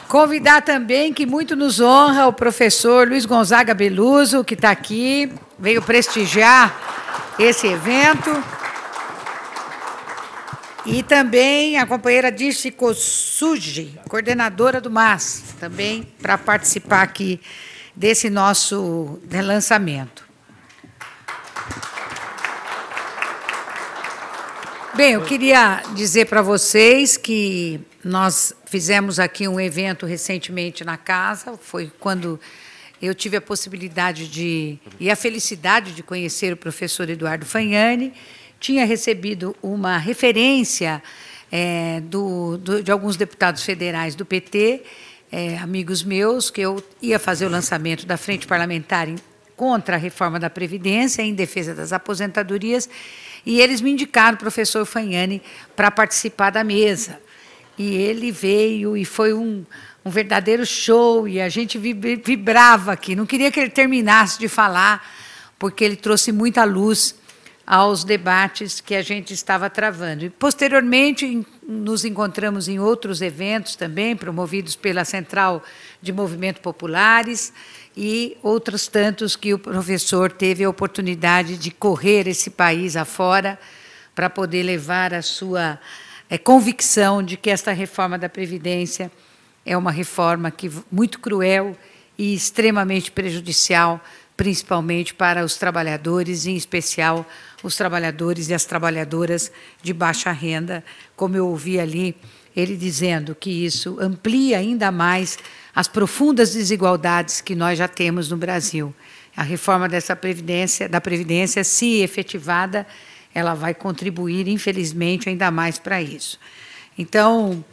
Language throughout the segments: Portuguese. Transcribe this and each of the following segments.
Convidar também, que muito nos honra, o professor Luiz Gonzaga Beluso, que está aqui, veio prestigiar esse evento. E também a companheira Dirce Kossugi, coordenadora do MAS, também para participar aqui desse nosso lançamento. Bem, eu queria dizer para vocês que nós fizemos aqui um evento recentemente na casa, foi quando eu tive a possibilidade e a felicidade de conhecer o professor Eduardo Fagnani. Tinha recebido uma referência de alguns deputados federais do PT, amigos meus, que eu ia fazer o lançamento da Frente Parlamentar contra a reforma da Previdência, em defesa das aposentadorias, e eles me indicaram o professor Fagnani para participar da mesa. E ele veio e foi um verdadeiro show, e a gente vibrava aqui. Não queria que ele terminasse de falar, porque ele trouxe muita luz aos debates que a gente estava travando. E, posteriormente, nos encontramos em outros eventos também, promovidos pela Central de Movimentos Populares, e outros tantos que o professor teve a oportunidade de correr esse país afora para poder levar a sua convicção de que esta reforma da Previdência é uma reforma muito cruel e extremamente prejudicial, principalmente para os trabalhadores, em especial os trabalhadores e as trabalhadoras de baixa renda, como eu ouvi ali ele dizendo que isso amplia ainda mais as profundas desigualdades que nós já temos no Brasil. A reforma da Previdência, se efetivada, ela vai contribuir, infelizmente, ainda mais para isso. Então,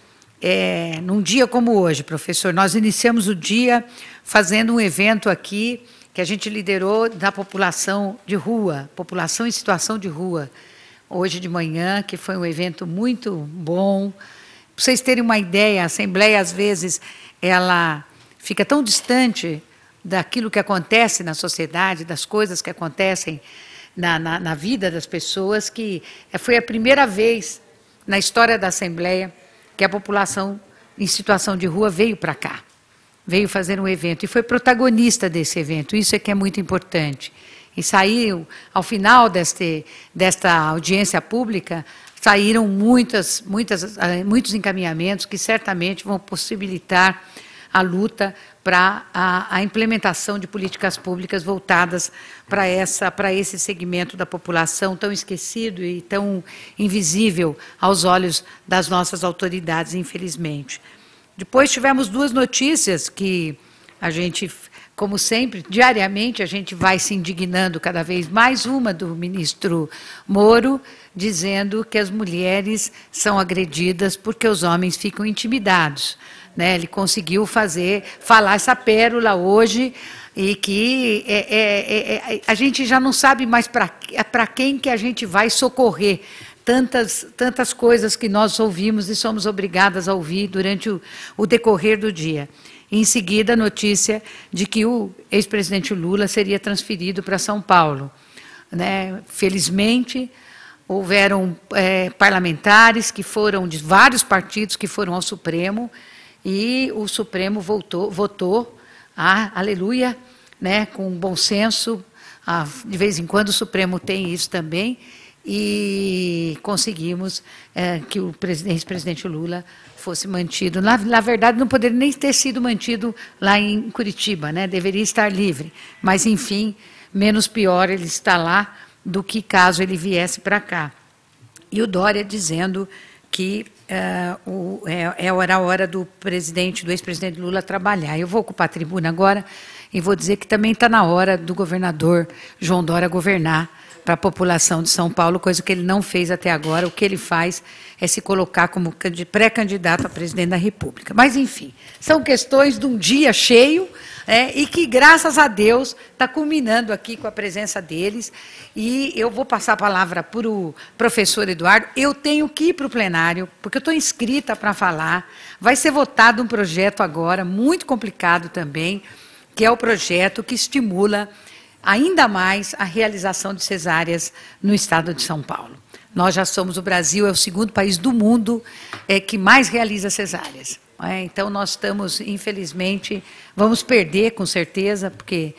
num dia como hoje, professor, nós iniciamos o dia fazendo um evento aqui que a gente liderou da população de rua, população em situação de rua, hoje de manhã, que foi um evento muito bom. Para vocês terem uma ideia, a Assembleia, às vezes, ela fica tão distante daquilo que acontece na sociedade, das coisas que acontecem na vida das pessoas, que foi a primeira vez na história da Assembleia que a população em situação de rua veio para cá, veio fazer um evento, e foi protagonista desse evento. Isso é que é muito importante. E saiu, ao final desta audiência pública, saíram muitos encaminhamentos que certamente vão possibilitar a luta para a implementação de políticas públicas voltadas para esse segmento da população tão esquecido e tão invisível aos olhos das nossas autoridades, infelizmente. Depois tivemos duas notícias que a gente, como sempre, diariamente a gente vai se indignando cada vez mais. Uma do ministro Moro, dizendo que as mulheres são agredidas porque os homens ficam intimidados. Né? Ele conseguiu falar essa pérola hoje, e que a gente já não sabe mais para quem que a gente vai socorrer. Tantas coisas que nós ouvimos e somos obrigadas a ouvir durante o decorrer do dia. Em seguida, a notícia de que o ex-presidente Lula seria transferido para São Paulo. Né? Felizmente, houveram parlamentares que foram, de vários partidos, que foram ao Supremo, e o Supremo votou, aleluia, né, com bom senso. De vez em quando o Supremo tem isso também, e conseguimos que o ex-presidente Lula fosse mantido. Na verdade, não poderia nem ter sido mantido lá em Curitiba, né? Deveria estar livre. Mas, enfim, menos pior ele está lá do que caso ele viesse para cá. E o Dória dizendo que era a hora do ex-presidente Lula trabalhar. Eu vou ocupar a tribuna agora e vou dizer que também está na hora do governador João Dória governar para a população de São Paulo, coisa que ele não fez até agora. O que ele faz é se colocar como pré-candidato a presidente da República. Mas, enfim, são questões de um dia cheio, e que, graças a Deus, está culminando aqui com a presença deles. E eu vou passar a palavra para o professor Eduardo. Eu tenho que ir para o plenário, porque eu estou inscrita para falar. Vai ser votado um projeto agora, muito complicado também, que é o projeto que estimula ainda mais a realização de cesáreas no estado de São Paulo. Nós já somos, o Brasil é o segundo país do mundo que mais realiza cesáreas. Então, nós estamos, infelizmente, vamos perder, com certeza, porque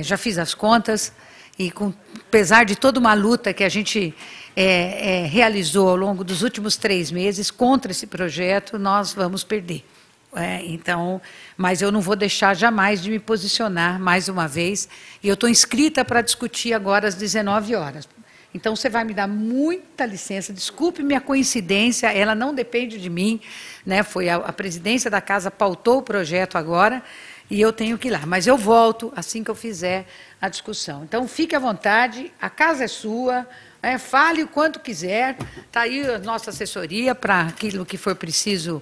já fiz as contas, e apesar de toda uma luta que a gente realizou ao longo dos últimos 3 meses contra esse projeto, nós vamos perder. Então, mas eu não vou deixar jamais de me posicionar mais uma vez, e eu estou inscrita para discutir agora às 19 horas. Então, você vai me dar muita licença, desculpe minha coincidência, ela não depende de mim, né? Foi a presidência da casa pautou o projeto agora, e eu tenho que ir lá. Mas eu volto assim que eu fizer a discussão. Então, fique à vontade, a casa é sua, fale o quanto quiser, está aí a nossa assessoria para aquilo que for preciso,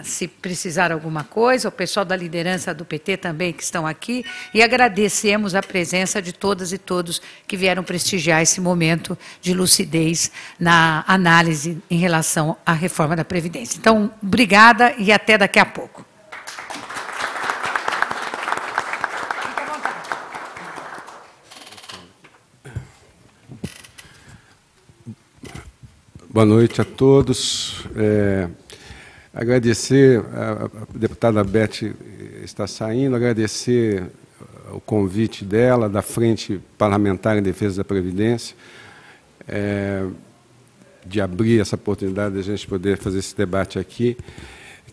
se precisar alguma coisa, o pessoal da liderança do PT também que estão aqui, e agradecemos a presença de todas e todos que vieram prestigiar esse momento de lucidez na análise em relação à reforma da Previdência. Então, obrigada e até daqui a pouco. Boa noite a todos. Agradecer, a deputada Beth está saindo, agradecer o convite dela, da Frente Parlamentar em Defesa da Previdência, de abrir essa oportunidade de a gente poder fazer esse debate aqui.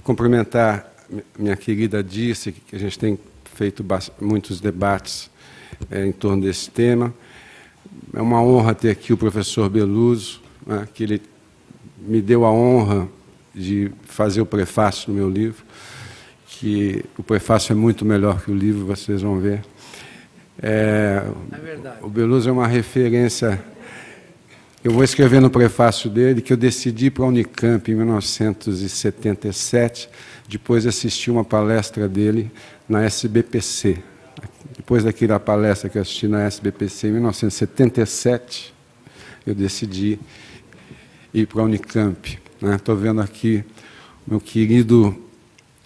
Cumprimentar minha querida Dirce, que a gente tem feito muitos debates em torno desse tema. É uma honra ter aqui o professor Beluso, que ele me deu a honra de fazer o prefácio do meu livro, que o prefácio é muito melhor que o livro, vocês vão ver. É verdade. O Beluso é uma referência. Eu vou escrever no prefácio dele que eu decidi para a Unicamp em 1977, depois de assistir uma palestra dele na SBPC. Depois daquela palestra que eu assisti na SBPC em 1977, eu decidi ir para a Unicamp. Estou vendo aqui meu querido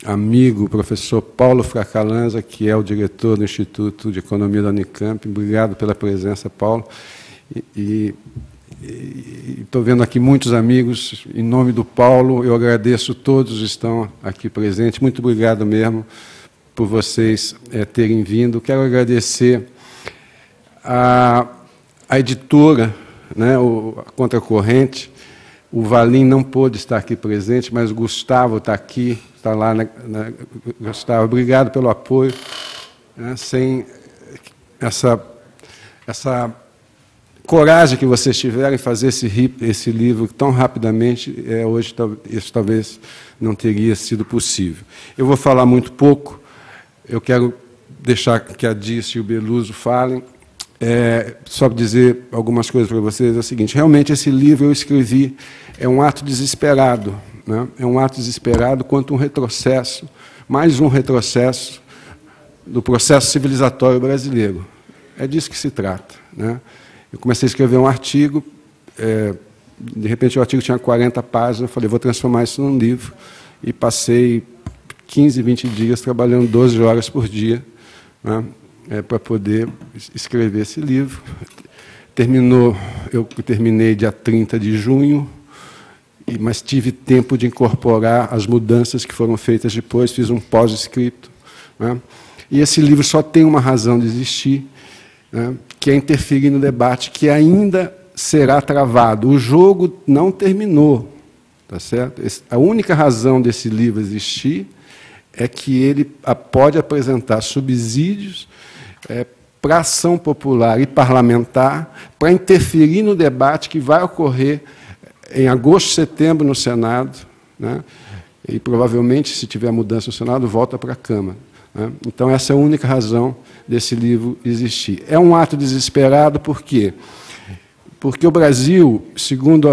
amigo, o professor Paulo Fracalanza, que é o diretor do Instituto de Economia da Unicamp. Obrigado pela presença, Paulo. Estou vendo aqui muitos amigos. Em nome do Paulo, eu agradeço todos que estão aqui presentes. Muito obrigado mesmo por vocês terem vindo. Quero agradecer a editora, a Contracorrente. O Valim não pôde estar aqui presente, mas o Gustavo está aqui, está lá. Gustavo, obrigado pelo apoio. Sem essa coragem que vocês tiveram em fazer esse livro tão rapidamente, hoje isso talvez não teria sido possível. Eu vou falar muito pouco, eu quero deixar que a Dirce e o Beluso falem. Só dizer algumas coisas para vocês, é o seguinte: realmente esse livro eu escrevi, é um ato desesperado, é um ato desesperado quanto um retrocesso, mais um retrocesso do processo civilizatório brasileiro. É disso que se trata. Eu comecei a escrever um artigo, de repente o artigo tinha 40 páginas, eu falei, vou transformar isso num livro, e passei 15, 20 dias trabalhando 12 horas por dia, para poder escrever esse livro. Eu terminei dia 30 de junho, mas tive tempo de incorporar as mudanças que foram feitas depois, fiz um pós-escrito. E esse livro só tem uma razão de existir, que é interferir no debate, que ainda será travado. O jogo não terminou, tá certo? A única razão desse livro existir é que ele pode apresentar subsídios para a ação popular e parlamentar, para interferir no debate que vai ocorrer em agosto, setembro, no Senado, e provavelmente, se tiver mudança no Senado, volta para a Câmara. Então, essa é a única razão desse livro existir. É um ato desesperado, por quê? Porque o Brasil, segundo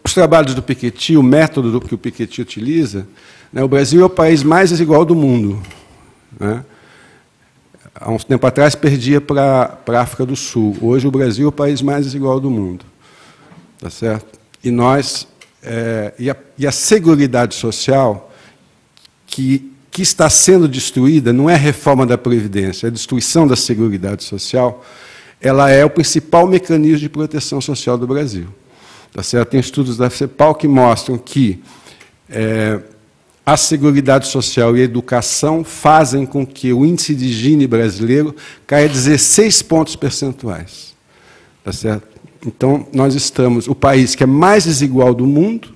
os trabalhos do Piketty, o método que o Piketty utiliza, o Brasil é o país mais desigual do mundo. Há uns tempo atrás perdia para a África do Sul. Hoje o Brasil é o país mais desigual do mundo. Tá certo? E nós a Seguridade Social que está sendo destruída não é a reforma da Previdência, é a destruição da Seguridade Social. Ela é o principal mecanismo de proteção social do Brasil. Tá certo? Tem estudos da CEPAL que mostram que a Seguridade Social e a educação fazem com que o índice de Gini brasileiro caia 16 pontos percentuais. Tá certo? Então, nós estamos, o país que é mais desigual do mundo,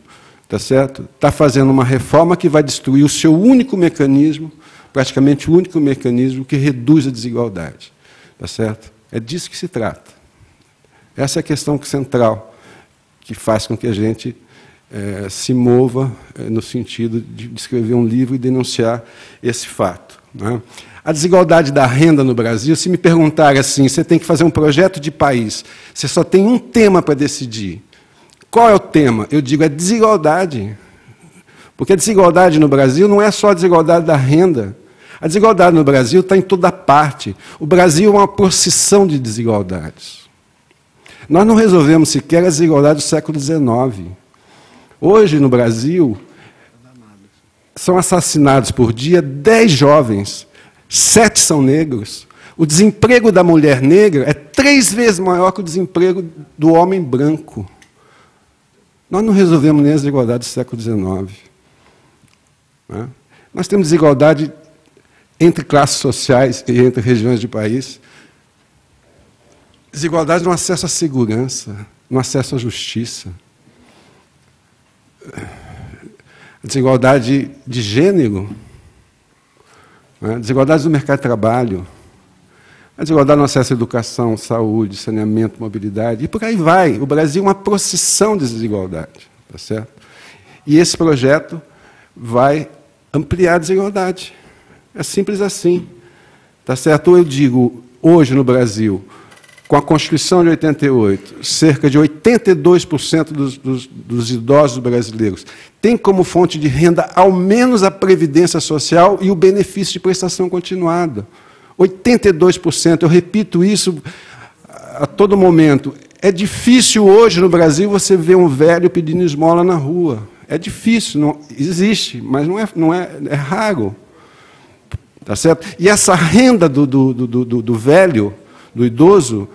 tá certo? Está fazendo uma reforma que vai destruir o seu único mecanismo, praticamente o único mecanismo que reduz a desigualdade. Tá certo? É disso que se trata. Essa é a questão central que faz com que a gente se mova no sentido de escrever um livro e denunciar esse fato. Né? A desigualdade da renda no Brasil, se me perguntarem assim, você tem que fazer um projeto de país, você só tem um tema para decidir. Qual é o tema? Eu digo, é desigualdade. Porque a desigualdade no Brasil não é só a desigualdade da renda. A desigualdade no Brasil está em toda parte. O Brasil é uma procissão de desigualdades. Nós não resolvemos sequer a desigualdade do século XIX. Hoje, no Brasil, são assassinados por dia 10 jovens, 7 são negros. O desemprego da mulher negra é 3 vezes maior que o desemprego do homem branco. Nós não resolvemos nem a desigualdade do século XIX. Né? Nós temos desigualdade entre classes sociais e entre regiões de país. Desigualdade no acesso à segurança, no acesso à justiça. Desigualdade de gênero, né? Desigualdade do mercado de trabalho, a desigualdade no acesso à educação, saúde, saneamento, mobilidade, e por aí vai. O Brasil é uma procissão de desigualdade, tá certo? E esse projeto vai ampliar a desigualdade. É simples assim, tá certo? Ou eu digo, hoje no Brasil, com a Constituição de 88, cerca de 82% dos idosos brasileiros têm como fonte de renda ao menos a Previdência Social e o benefício de prestação continuada. 82%, eu repito isso a todo momento. É difícil hoje no Brasil você ver um velho pedindo esmola na rua. É difícil, não, existe, mas é raro. Tá certo? E essa renda do velho, do idoso,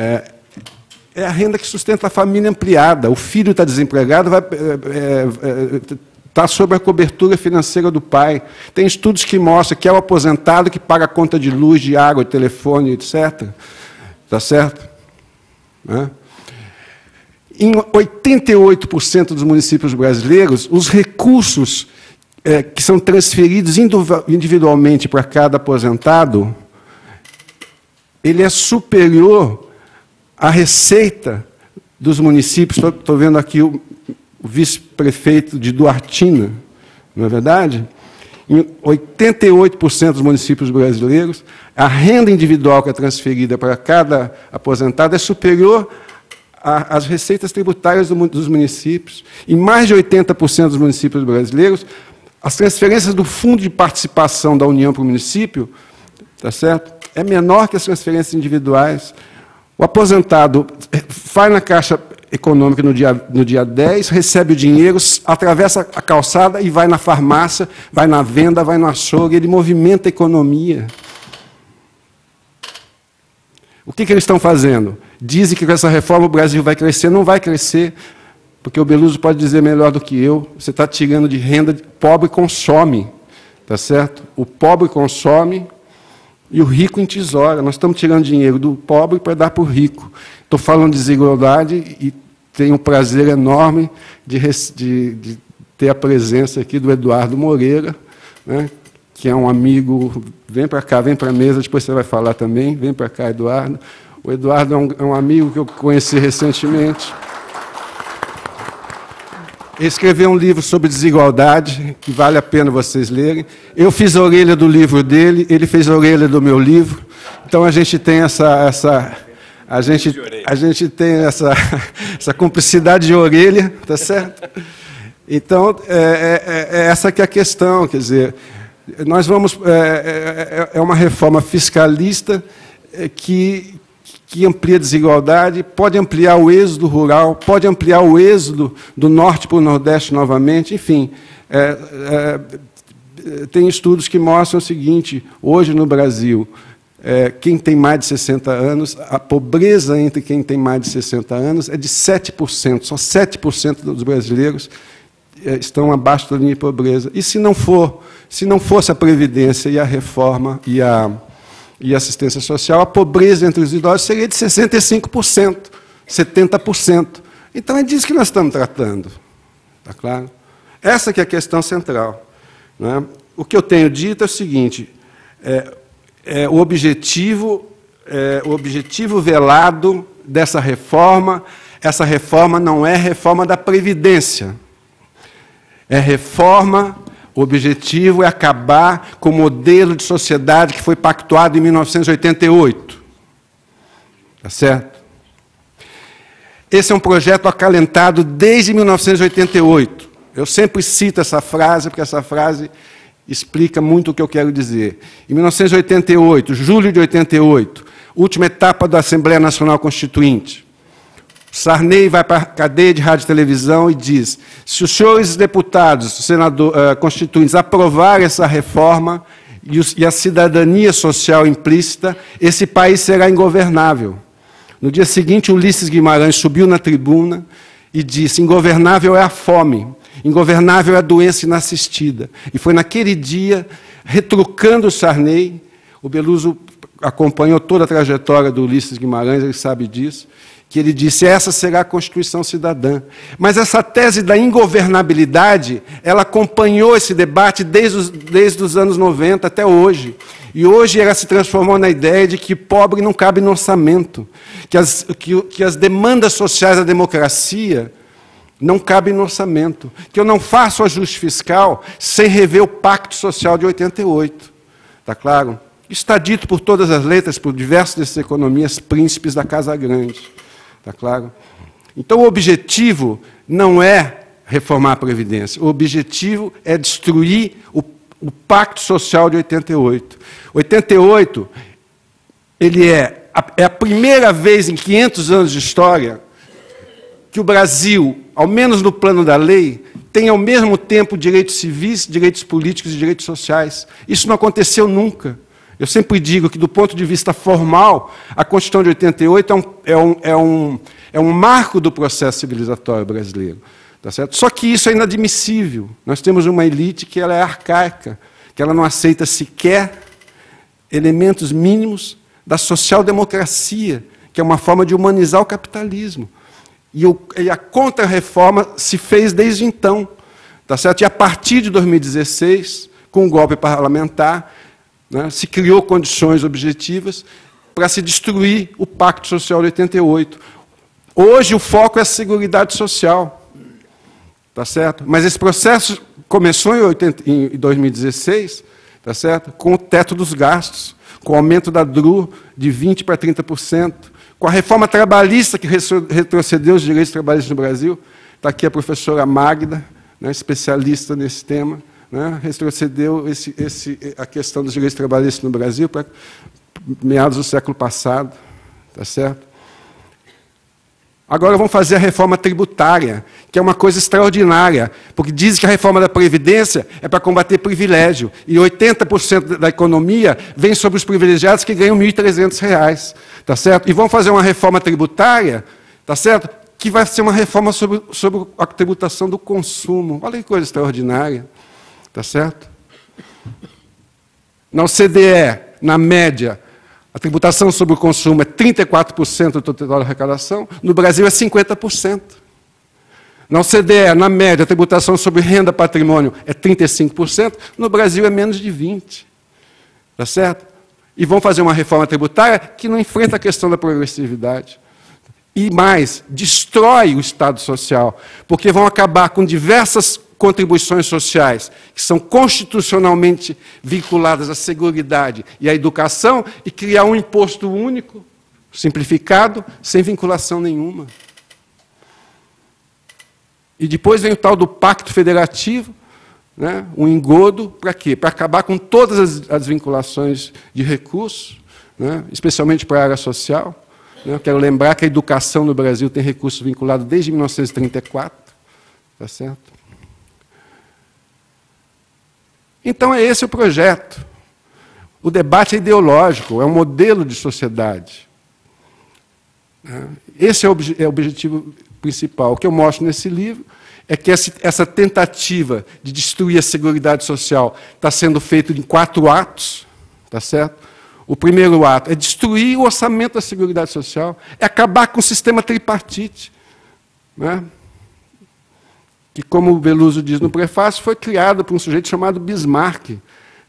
é a renda que sustenta a família ampliada. O filho está desempregado, está sob a cobertura financeira do pai. Tem estudos que mostram que é o aposentado que paga a conta de luz, de água, de telefone, etc. Tá certo? Né? Em 88% dos municípios brasileiros, os recursos que são transferidos individualmente para cada aposentado, ele é superior à receita dos municípios. Estou vendo aqui o vice-prefeito de Duartina, não é verdade? Em 88% dos municípios brasileiros, a renda individual que é transferida para cada aposentado é superior às receitas tributárias dos municípios. Em mais de 80% dos municípios brasileiros, as transferências do Fundo de Participação da União para o município, tá certo? É menor que as transferências individuais. O aposentado vai na Caixa Econômica no dia 10, recebe o dinheiro, atravessa a calçada e vai na farmácia, vai na venda, vai no açougue, ele movimenta a economia. O que eles estão fazendo? Dizem que com essa reforma o Brasil vai crescer. Não vai crescer, porque o Beluso pode dizer melhor do que eu. Você está tirando de renda, pobre consome. Tá certo? O pobre consome e o rico entesoura. Nós estamos tirando dinheiro do pobre para dar para o rico. Estou falando de desigualdade e tenho um prazer enorme de ter a presença aqui do Eduardo Moreira, né, que é um amigo. Vem para cá, vem para a mesa, depois você vai falar também. Vem para cá, Eduardo. O Eduardo é um amigo que eu conheci recentemente. Ele escreveu um livro sobre desigualdade, que vale a pena vocês lerem. Eu fiz a orelha do livro dele, ele fez a orelha do meu livro. Então, a gente tem essa cumplicidade de orelha, tá certo? Então, essa que é a questão, quer dizer, nós vamos... É uma reforma fiscalista que amplia a desigualdade, pode ampliar o êxodo rural, pode ampliar o êxodo do norte para o nordeste novamente, enfim. Tem estudos que mostram o seguinte: hoje no Brasil, quem tem mais de 60 anos, a pobreza entre quem tem mais de 60 anos é de 7%. Só 7% dos brasileiros estão abaixo da linha de pobreza. E se não fosse a Previdência e a reforma e a assistência social, a pobreza entre os idosos seria de 65%, 70%. Então, é disso que nós estamos tratando. Está claro? Essa que é a questão central. Né? O que eu tenho dito é o seguinte, o objetivo velado dessa reforma, essa reforma não é reforma da Previdência. O objetivo é acabar com o modelo de sociedade que foi pactuado em 1988. Está certo? Esse é um projeto acalentado desde 1988. Eu sempre cito essa frase, porque essa frase explica muito o que eu quero dizer. Em 1988, julho de 88, última etapa da Assembleia Nacional Constituinte, Sarney vai para a cadeia de rádio e televisão e diz: se os senhores deputados, constituintes, aprovarem essa reforma e a cidadania social implícita, esse país será ingovernável. No dia seguinte, Ulisses Guimarães subiu na tribuna e disse: ingovernável é a fome, ingovernável é a doença inassistida. E foi naquele dia, retrucando o Sarney, o Beluso acompanhou toda a trajetória do Ulisses Guimarães, ele sabe disso, que ele disse: essa será a Constituição Cidadã. Mas essa tese da ingovernabilidade, ela acompanhou esse debate desde os anos 90 até hoje. E hoje ela se transformou na ideia de que pobre não cabe no orçamento, que as demandas sociais da democracia não cabem no orçamento, que eu não faço ajuste fiscal sem rever o Pacto Social de 88. Está claro? Isso está dito por todas as letras, por diversas dessas economias príncipes da Casa Grande. Está claro? Então, o objetivo não é reformar a Previdência. O objetivo é destruir o Pacto Social de 88. 88, ele é a primeira vez em 500 anos de história que o Brasil, ao menos no plano da lei, tem ao mesmo tempo direitos civis, direitos políticos e direitos sociais. Isso não aconteceu nunca. Eu sempre digo que, do ponto de vista formal, a Constituição de 88 é um marco do processo civilizatório brasileiro. Tá certo? Só que isso é inadmissível. Nós temos uma elite que ela é arcaica, que ela não aceita sequer elementos mínimos da social-democracia, que é uma forma de humanizar o capitalismo. E a contra-reforma se fez desde então. Tá certo? E, a partir de 2016, com o golpe parlamentar, né, se criou condições objetivas para se destruir o Pacto Social de 88. Hoje, o foco é a Seguridade Social. Tá certo? Mas esse processo começou em 2016, tá certo? Com o teto dos gastos, com o aumento da DRU de 20% para 30%, com a reforma trabalhista que retrocedeu os direitos trabalhistas no Brasil. Está aqui a professora Magda, né, especialista nesse tema, né, retrocedeu a questão dos direitos trabalhistas no Brasil para meados do século passado. Tá certo? Agora vamos fazer a reforma tributária, que é uma coisa extraordinária, porque dizem que a reforma da Previdência é para combater privilégio, e 80% da economia vem sobre os privilegiados que ganham R$ 1.300, tá certo? E vamos fazer uma reforma tributária, tá certo? Que vai ser uma reforma sobre a tributação do consumo. Olha que coisa extraordinária, tá certo? Na OCDE, na média, a tributação sobre o consumo é 34% do total da arrecadação, no Brasil é 50%. Na OCDE, na média, a tributação sobre renda e patrimônio é 35%, no Brasil é menos de 20%. Tá certo? E vão fazer uma reforma tributária que não enfrenta a questão da progressividade. E mais, destrói o Estado Social, porque vão acabar com diversas contribuições sociais que são constitucionalmente vinculadas à seguridade e à educação e criar um imposto único, simplificado, sem vinculação nenhuma. E depois vem o tal do Pacto Federativo, né, um engodo, para quê? Para acabar com todas as vinculações de recursos, né, especialmente para a área social. Né. Eu quero lembrar que a educação no Brasil tem recursos vinculados desde 1934, tá certo? Então, é esse o projeto. O debate é ideológico, é um modelo de sociedade. Esse é o objetivo principal. O que eu mostro nesse livro é que essa tentativa de destruir a Seguridade Social está sendo feita em 4 atos, tá certo? O primeiro ato é destruir o orçamento da Seguridade Social, é acabar com o sistema tripartite, né? Que, como o Beloso diz no prefácio, foi criado por um sujeito chamado Bismarck,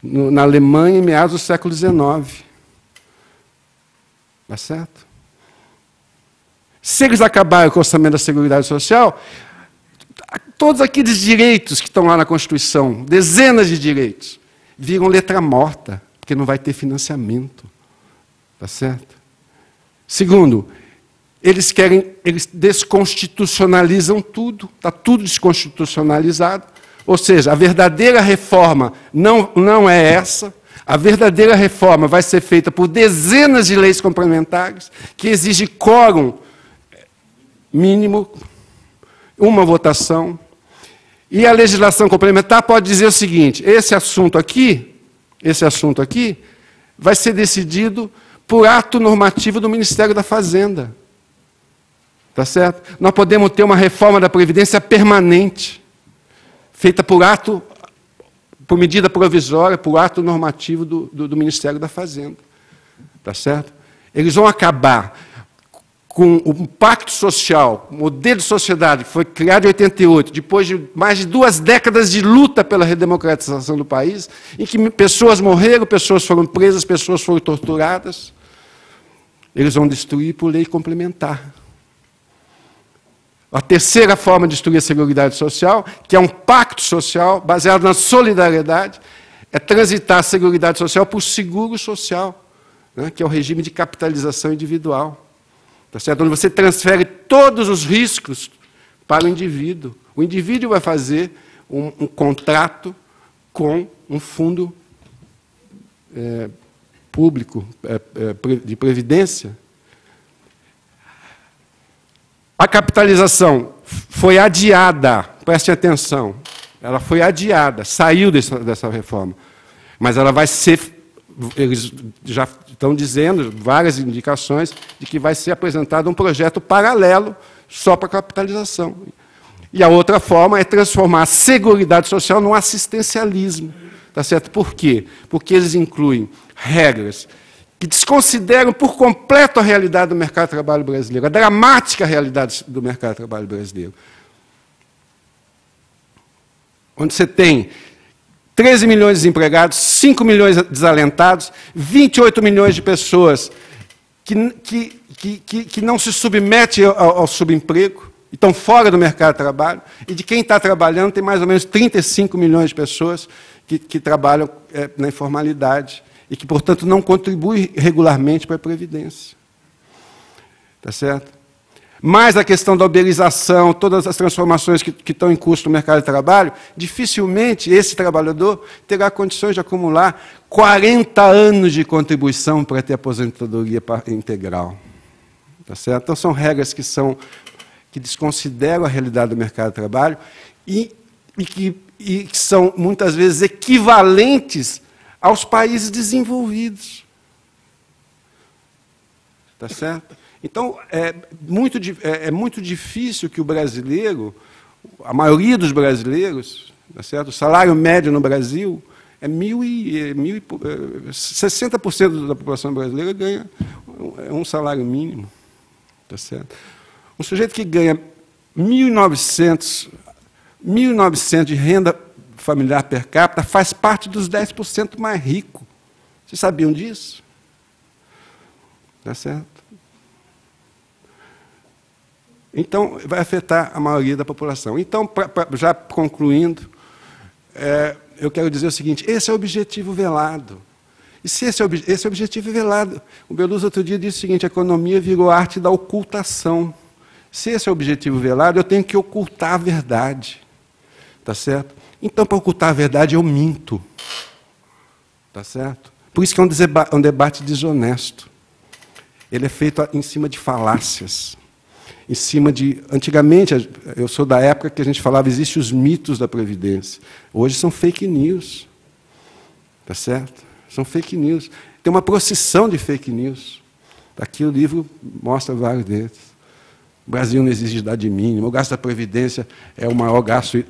na Alemanha, em meados do século XIX. Tá certo? Se eles acabarem com o orçamento da Seguridade Social, todos aqueles direitos que estão lá na Constituição, dezenas de direitos, viram letra morta, porque não vai ter financiamento. Tá certo? Segundo, eles desconstitucionalizam tudo, está tudo desconstitucionalizado. Ou seja, a verdadeira reforma não é essa. A verdadeira reforma vai ser feita por dezenas de leis complementares, que exigem quórum mínimo, uma votação. E a legislação complementar pode dizer o seguinte: esse assunto aqui vai ser decidido por ato normativo do Ministério da Fazenda. Tá certo? Nós podemos ter uma reforma da Previdência permanente, feita por medida provisória, por ato normativo do Ministério da Fazenda. Tá certo? Eles vão acabar com o pacto social, o modelo de sociedade que foi criado em 88, depois de mais de 2 décadas de luta pela redemocratização do país, em que pessoas morreram, pessoas foram presas, pessoas foram torturadas. Eles vão destruir por lei complementar. A terceira forma de destruir a Seguridade Social, que é um pacto social baseado na solidariedade, é transitar a Seguridade Social por seguro social, né, que é o regime de capitalização individual. Tá certo? Onde você transfere todos os riscos para o indivíduo. O indivíduo vai fazer um contrato com um fundo público de previdência. A capitalização foi adiada, preste atenção, ela foi adiada, saiu dessa reforma, mas ela vai ser, eles já estão dizendo, várias indicações, de que vai ser apresentado um projeto paralelo só para capitalização. E a outra forma é transformar a Seguridade Social num assistencialismo. Tá certo? Por quê? Porque eles incluem regras que desconsideram por completo a realidade do mercado de trabalho brasileiro, a dramática realidade do mercado de trabalho brasileiro. Onde você tem 13 milhões de desempregados, 5 milhões de desalentados, 28 milhões de pessoas que não se submetem ao subemprego, e estão fora do mercado de trabalho, e de quem está trabalhando tem mais ou menos 35 milhões de pessoas que trabalham na informalidade, e que, portanto, não contribui regularmente para a Previdência. Tá certo? Mais a questão da uberização, todas as transformações que estão em curso no mercado de trabalho, dificilmente esse trabalhador terá condições de acumular 40 anos de contribuição para ter aposentadoria integral. Tá certo? Então, são regras que desconsideram a realidade do mercado de trabalho e que são, muitas vezes, equivalentes aos países desenvolvidos. Tá certo? Então, é muito difícil que o brasileiro, a maioria dos brasileiros, tá certo? O salário médio no Brasil é 60% da população brasileira ganha um salário mínimo. Tá certo? Um sujeito que ganha 1.900 de renda familiar per capita faz parte dos 10% mais ricos. Vocês sabiam disso? Tá certo? Então, vai afetar a maioria da população. Então, já concluindo, eu quero dizer o seguinte: esse é o objetivo velado. E se esse é o objetivo velado, o Beloso outro dia disse o seguinte: a economia virou a arte da ocultação. Se esse é o objetivo velado, eu tenho que ocultar a verdade. Tá certo? Então, para ocultar a verdade, eu minto. Tá certo? Por isso que é um debate desonesto. Ele é feito em cima de falácias. Em cima de... Antigamente, eu sou da época que a gente falava, existem os mitos da Previdência. Hoje são fake news. Tá certo? São fake news. Tem uma procissão de fake news. Aqui o livro mostra vários deles. O Brasil não exige idade mínima, o gasto da Previdência é o maior gasto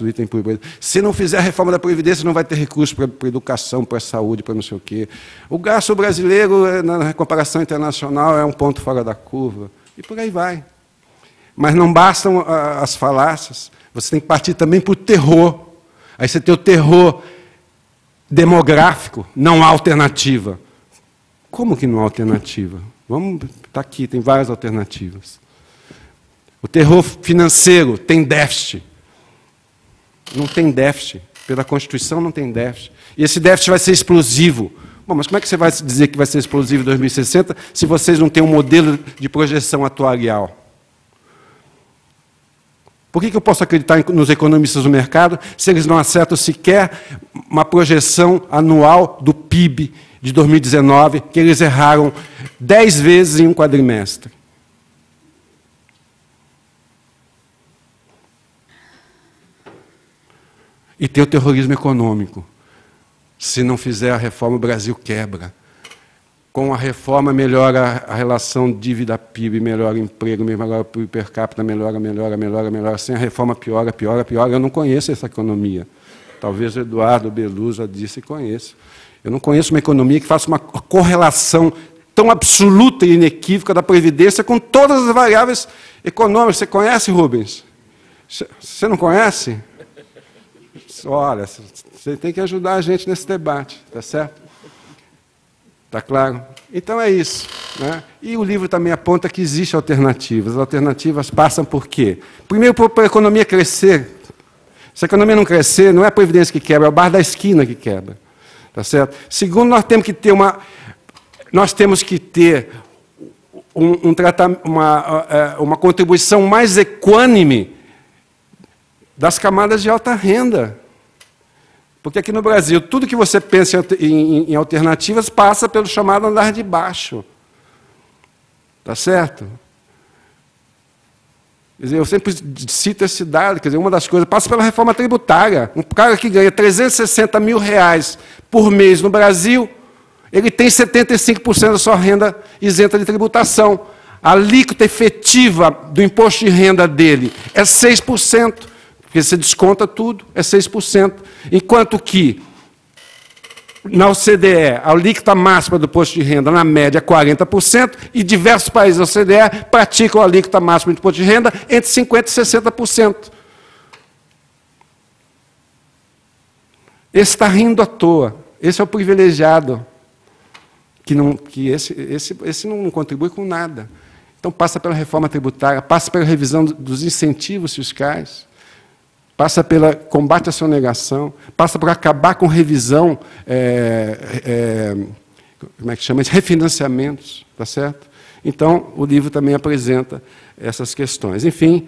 do item por Brasil. Se não fizer a reforma da Previdência, não vai ter recurso para educação, para saúde, para não sei o quê. O gasto brasileiro, na comparação internacional, é um ponto fora da curva. E por aí vai. Mas não bastam as falácias, você tem que partir também para o terror. Aí você tem o terror demográfico, não há alternativa. Como que não há alternativa? Vamos, está aqui, tem várias alternativas. O terror financeiro tem déficit. Não tem déficit. Pela Constituição não tem déficit. E esse déficit vai ser explosivo. Bom, mas como é que você vai dizer que vai ser explosivo em 2060 se vocês não têm um modelo de projeção atuarial? Por que eu posso acreditar nos economistas do mercado se eles não acertam sequer uma projeção anual do PIB de 2019, que eles erraram 10 vezes em um quadrimestre? E tem o terrorismo econômico. Se não fizer a reforma, o Brasil quebra. Com a reforma, melhora a relação dívida-PIB, melhora o emprego, melhora o PIB per capita, melhora. Sem a reforma, piora. Eu não conheço essa economia. Talvez o Eduardo Beluso disse e conheço. Eu não conheço uma economia que faça uma correlação tão absoluta e inequívoca da Previdência com todas as variáveis econômicas. Você conhece, Rubens? Você não conhece? Olha, você tem que ajudar a gente nesse debate, tá certo? Está claro? Então é isso. Né? E o livro também aponta que existem alternativas. As alternativas passam por quê? Primeiro, para a economia crescer. Se a economia não crescer, não é a Previdência que quebra, é o bar da esquina que quebra. Tá certo? Segundo, nós temos que ter uma contribuição mais equânime das camadas de alta renda. Porque aqui no Brasil, tudo que você pensa em alternativas passa pelo chamado andar de baixo. Tá certo? Quer dizer, eu sempre cito esse dado, quer dizer, uma das coisas, passa pela reforma tributária. Um cara que ganha R$360 mil por mês no Brasil, ele tem 75% da sua renda isenta de tributação. A alíquota efetiva do imposto de renda dele é 6%. Porque você desconta tudo, é 6%. Enquanto que, na OCDE, a alíquota máxima do imposto de renda, na média, é 40%, e diversos países da OCDE praticam a alíquota máxima do imposto de renda entre 50% e 60%. Esse está rindo à toa. Esse é o privilegiado, esse não contribui com nada. Então, passa pela reforma tributária, passa pela revisão dos incentivos fiscais, passa pelo combate à sonegação, passa por acabar com revisão, como é que chama? Refinanciamentos, tá certo? Então, o livro também apresenta essas questões. Enfim,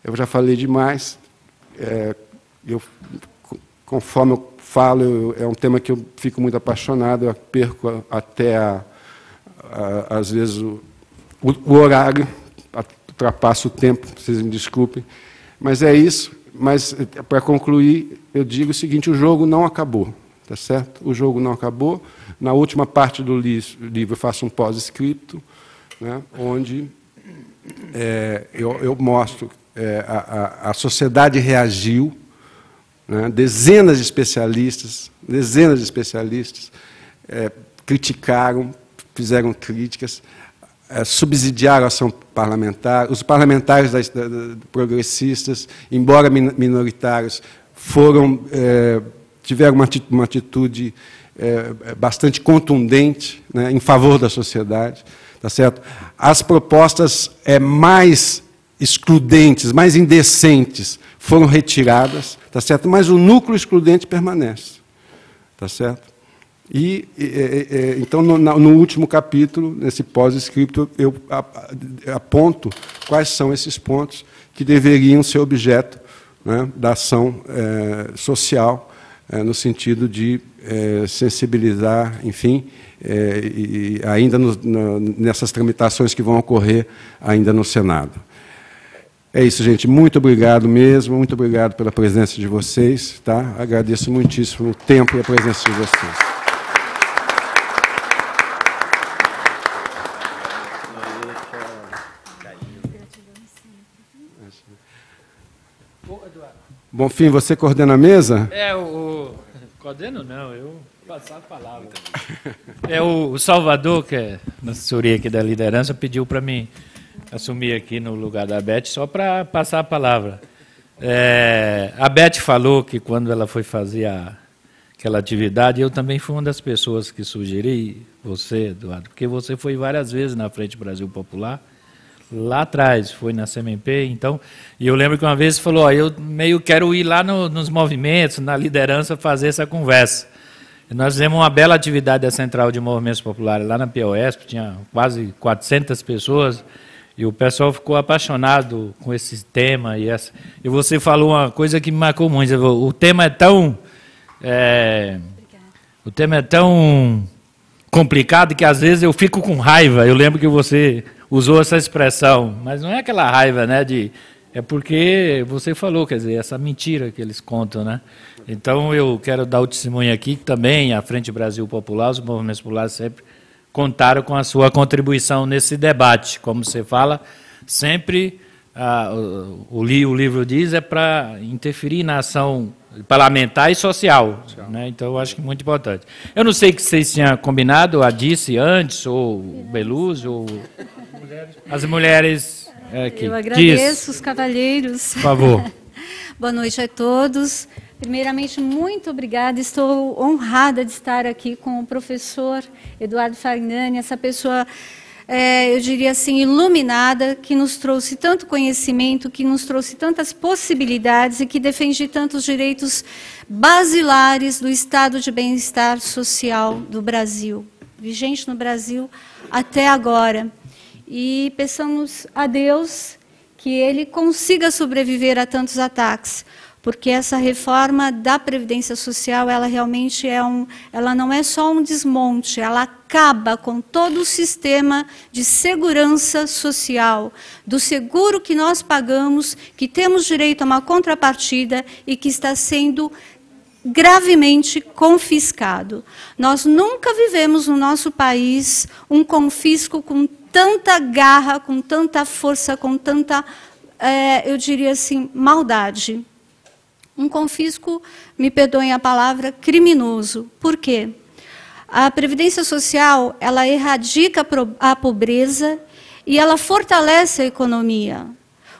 eu já falei demais, conforme eu falo, é um tema que eu fico muito apaixonado, eu perco até, às vezes, o horário, ultrapasso o tempo, vocês me desculpem, mas é isso. Mas, para concluir, eu digo o seguinte, o jogo não acabou, tá certo? O jogo não acabou. Na última parte do livro, eu faço um pós-escrito, né, onde eu mostro a sociedade reagiu, né, dezenas de especialistas criticaram, fizeram críticas, subsidiaram a ação parlamentar. Os parlamentares progressistas, embora minoritários, tiveram uma atitude bastante contundente, né, em favor da sociedade. Tá certo? As propostas mais excludentes, mais indecentes, foram retiradas, tá certo? Mas o núcleo excludente permanece. Tá certo? Então, no último capítulo, nesse pós-escrito, eu aponto quais são esses pontos que deveriam ser objeto, né, da ação social, no sentido de sensibilizar, enfim, e ainda nessas tramitações que vão ocorrer ainda no Senado. É isso, gente. Muito obrigado mesmo, muito obrigado pela presença de vocês. Tá? Agradeço muitíssimo o tempo e a presença de vocês. Bonfim, você coordena a mesa? Coordeno não, eu passo a palavra. O Salvador, que é na assessoria aqui da liderança, pediu para mim assumir aqui no lugar da Beth, só para passar a palavra. A Beth falou que quando ela foi fazer aquela atividade, eu também fui uma das pessoas que sugeri, você, Eduardo, porque você foi várias vezes na Frente Brasil Popular, lá atrás, foi na CMP, então, e eu lembro que uma vez você falou, eu meio quero ir lá nos movimentos, na liderança, fazer essa conversa. E nós fizemos uma bela atividade da Central de Movimentos Populares lá na POSP, tinha quase 400 pessoas, e o pessoal ficou apaixonado com esse tema. E você falou uma coisa que me marcou muito, o tema é tão complicado que às vezes eu fico com raiva. Eu lembro que você usou essa expressão, mas não é aquela raiva, né, é porque você falou, quer dizer, essa mentira que eles contam, né? Então eu quero dar o testemunho aqui que também a Frente Brasil Popular, os movimentos populares sempre contaram com a sua contribuição nesse debate. Como você fala, sempre o livro diz para interferir na ação parlamentar e social, né? Então eu acho que é muito importante. Eu não sei que vocês tinham combinado, a Disse antes, ou o Beluz, ou as mulheres aqui. Eu agradeço os cavalheiros. Por favor. Boa noite a todos. Primeiramente, muito obrigada. Estou honrada de estar aqui com o professor Eduardo Fagnani, essa pessoa, eu diria assim, iluminada, que nos trouxe tanto conhecimento, que nos trouxe tantas possibilidades e que defende tantos direitos basilares do estado de bem-estar social do Brasil, vigente no Brasil até agora. E peçamos a Deus que ele consiga sobreviver a tantos ataques, porque essa reforma da Previdência Social, ela realmente ela não é só um desmonte, ela acaba com todo o sistema de segurança social, do seguro que nós pagamos, que temos direito a uma contrapartida e que está sendo gravemente confiscado. Nós nunca vivemos no nosso país um confisco com tanta garra, com tanta força, com tanta, eu diria assim, maldade. Um confisco, me perdoem a palavra, criminoso. Por quê? A Previdência Social, ela erradica a pobreza e ela fortalece a economia.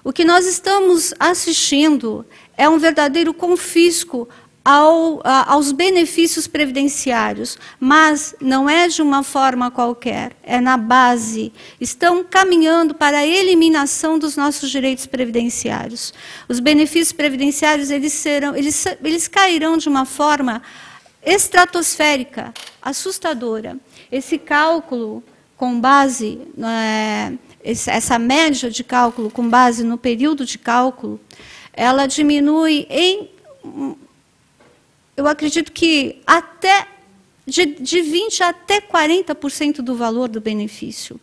O que nós estamos assistindo é um verdadeiro confisco aos benefícios previdenciários, mas não é de uma forma qualquer, é na base. Estão caminhando para a eliminação dos nossos direitos previdenciários. Os benefícios previdenciários eles cairão de uma forma estratosférica, assustadora. Esse cálculo com base, essa média de cálculo com base no período de cálculo, ela diminui eu acredito que até de 20% até 40% do valor do benefício.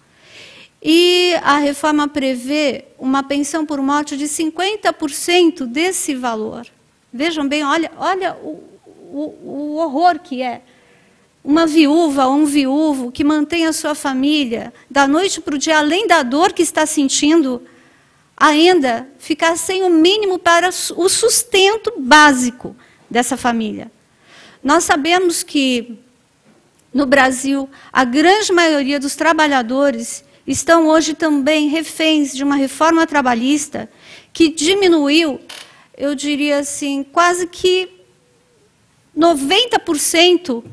E a reforma prevê uma pensão por morte de 50% desse valor. Vejam bem, olha o horror que é. Uma viúva ou um viúvo que mantém a sua família da noite para o dia, além da dor que está sentindo, ainda ficar sem o mínimo para o sustento básico dessa família. Nós sabemos que, no Brasil, a grande maioria dos trabalhadores estão hoje também reféns de uma reforma trabalhista que diminuiu, eu diria assim, quase que 90%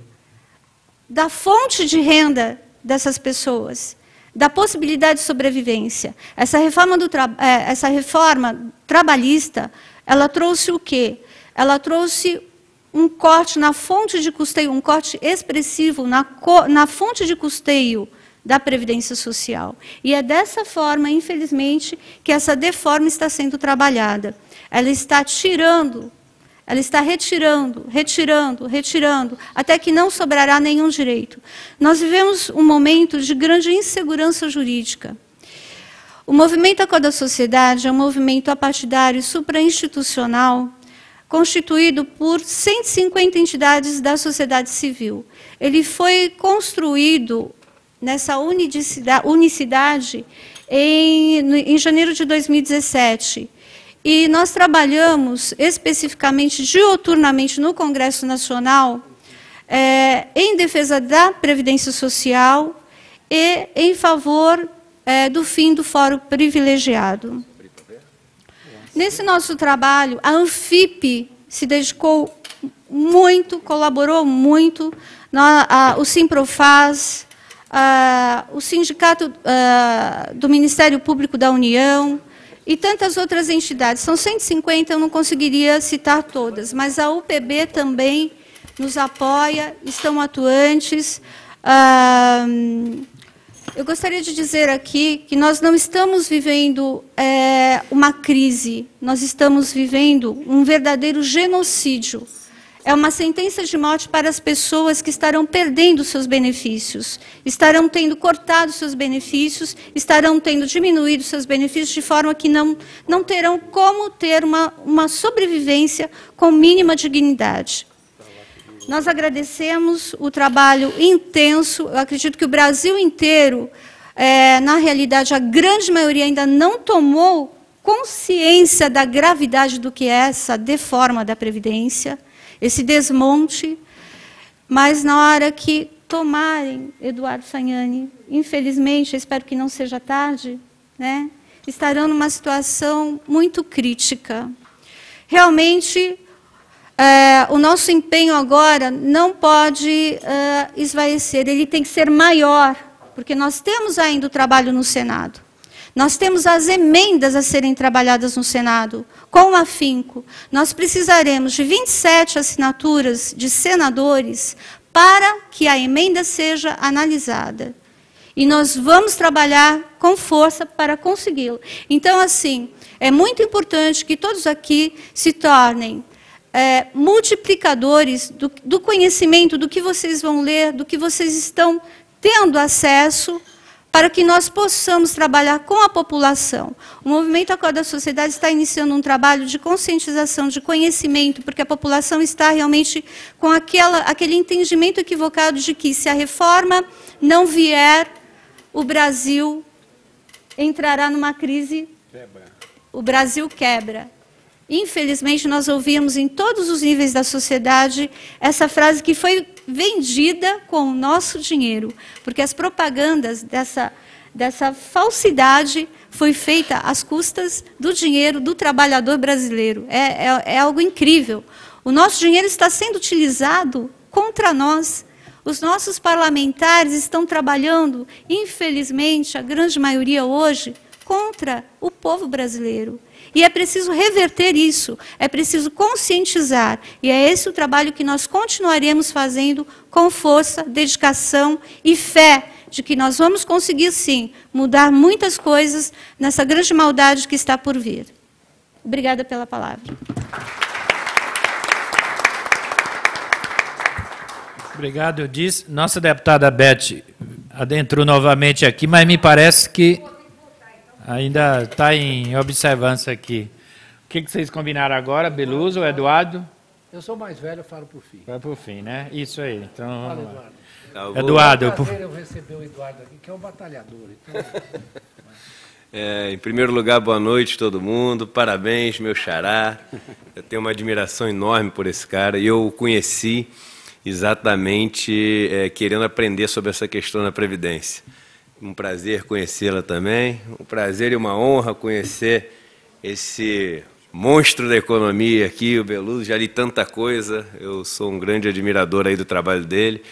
da fonte de renda dessas pessoas, da possibilidade de sobrevivência. Essa reforma trabalhista, ela trouxe o quê? Ela trouxe um corte na fonte de custeio, um corte expressivo na fonte de custeio da Previdência Social. E é dessa forma, infelizmente, que essa deforma está sendo trabalhada. Ela está tirando, ela está retirando, até que não sobrará nenhum direito. Nós vivemos um momento de grande insegurança jurídica. O movimento Acorda Sociedade é um movimento apartidário e suprainstitucional, constituído por 150 entidades da sociedade civil. Ele foi construído nessa unicidade em janeiro de 2017. E nós trabalhamos especificamente, diuturnamente, no Congresso Nacional, em defesa da Previdência Social e em favor do fim do Fórum Privilegiado. Nesse nosso trabalho, a Anfip se dedicou muito, colaborou muito, o Simprofaz, o Sindicato do Ministério Público da União e tantas outras entidades. São 150, eu não conseguiria citar todas, mas a UPB também nos apoia, estão atuantes. Eu gostaria de dizer aqui que nós não estamos vivendo uma crise, nós estamos vivendo um verdadeiro genocídio. É uma sentença de morte para as pessoas que estarão perdendo seus benefícios, estarão tendo cortado seus benefícios, estarão tendo diminuído seus benefícios de forma que não terão como ter uma sobrevivência com mínima dignidade. Nós agradecemos o trabalho intenso, eu acredito que o Brasil inteiro, na realidade, a grande maioria ainda não tomou consciência da gravidade do que é essa deforma da Previdência, esse desmonte, mas na hora que tomarem, Eduardo Fagnani, infelizmente, eu espero que não seja tarde, né, estarão numa situação muito crítica. Realmente, o nosso empenho agora não pode esvaecer, ele tem que ser maior, porque nós temos ainda o trabalho no Senado. Nós temos as emendas a serem trabalhadas no Senado, com afinco. Nós precisaremos de 27 assinaturas de senadores para que a emenda seja analisada. E nós vamos trabalhar com força para consegui-lo. Então, assim, é muito importante que todos aqui se tornem multiplicadores do conhecimento, do que vocês vão ler, do que vocês estão tendo acesso, para que nós possamos trabalhar com a população. O Movimento Acorda Sociedade está iniciando um trabalho de conscientização, de conhecimento, porque a população está realmente com aquele entendimento equivocado de que, se a reforma não vier, o Brasil entrará numa crise, o Brasil quebra. Infelizmente, nós ouvimos em todos os níveis da sociedade essa frase que foi vendida com o nosso dinheiro, porque as propagandas dessa falsidade foi feita às custas do dinheiro do trabalhador brasileiro. É algo incrível. O nosso dinheiro está sendo utilizado contra nós. Os nossos parlamentares estão trabalhando, infelizmente, a grande maioria hoje, contra o povo brasileiro. E é preciso reverter isso, é preciso conscientizar. E é esse o trabalho que nós continuaremos fazendo com força, dedicação e fé de que nós vamos conseguir, sim, mudar muitas coisas nessa grande maldade que está por vir. Obrigada pela palavra. Obrigado, Eudis. Nossa deputada Beth adentrou novamente aqui, mas me parece que ainda está em observância aqui. O que vocês combinaram agora, Beluso ou Eduardo? Eu sou mais velho, eu falo por fim. Vai por fim, né? Isso aí. Então, Fala, Eduardo. Eduardo. É um prazer eu receber o Eduardo aqui, que é um batalhador. Então... em primeiro lugar, boa noite a todo mundo. Parabéns, meu xará. Eu tenho uma admiração enorme por esse cara. E eu o conheci exatamente querendo aprender sobre essa questão da Previdência. Um prazer conhecê-la também, um prazer e uma honra conhecer esse monstro da economia aqui, o Beluso. Já li tanta coisa, eu sou um grande admirador aí do trabalho dele.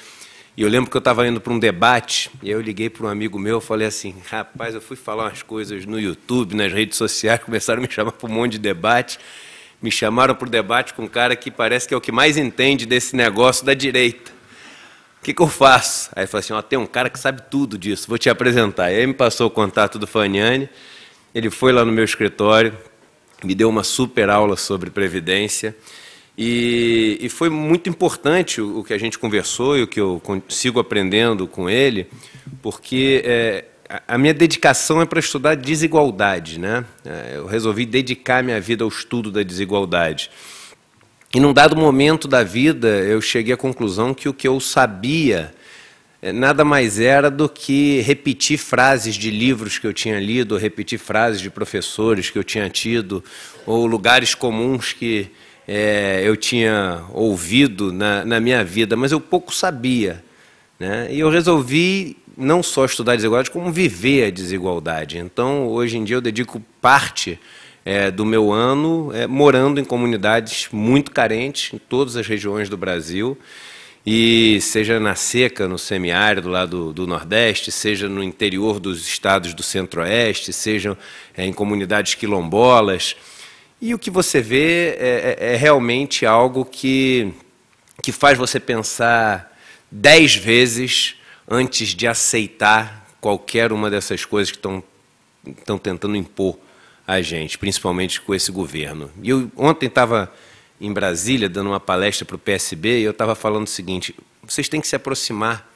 E eu lembro que eu estava indo para um debate, e aí eu liguei para um amigo meu, falei assim, rapaz, eu fui falar umas coisas no YouTube, nas redes sociais, começaram a me chamar para um monte de debate, me chamaram para o debate com um cara que parece que é o que mais entende desse negócio da direita. O que eu faço? Aí ele falou assim, tem um cara que sabe tudo disso, vou te apresentar. E aí me passou o contato do Fagnani, ele foi lá no meu escritório, me deu uma super aula sobre Previdência, e foi muito importante o que a gente conversou e o que eu sigo aprendendo com ele, porque a minha dedicação é para estudar desigualdade, né? Eu resolvi dedicar minha vida ao estudo da desigualdade. E num dado momento da vida, eu cheguei à conclusão que o que eu sabia nada mais era do que repetir frases de livros que eu tinha lido, repetir frases de professores que eu tinha tido, ou lugares comuns que eu tinha ouvido na minha vida, mas eu pouco sabia, né? E eu resolvi não só estudar a desigualdade, como viver a desigualdade. Então, hoje em dia, eu dedico parte do meu ano morando em comunidades muito carentes, em todas as regiões do Brasil, e seja na seca, no semiárido lá do Nordeste, seja no interior dos estados do Centro-Oeste, seja em comunidades quilombolas. E o que você vê é realmente algo que faz você pensar 10 vezes antes de aceitar qualquer uma dessas coisas que estão tentando impor a gente, principalmente com esse governo. E eu ontem estava em Brasília, dando uma palestra para o PSB, e eu estava falando o seguinte: vocês têm que se aproximar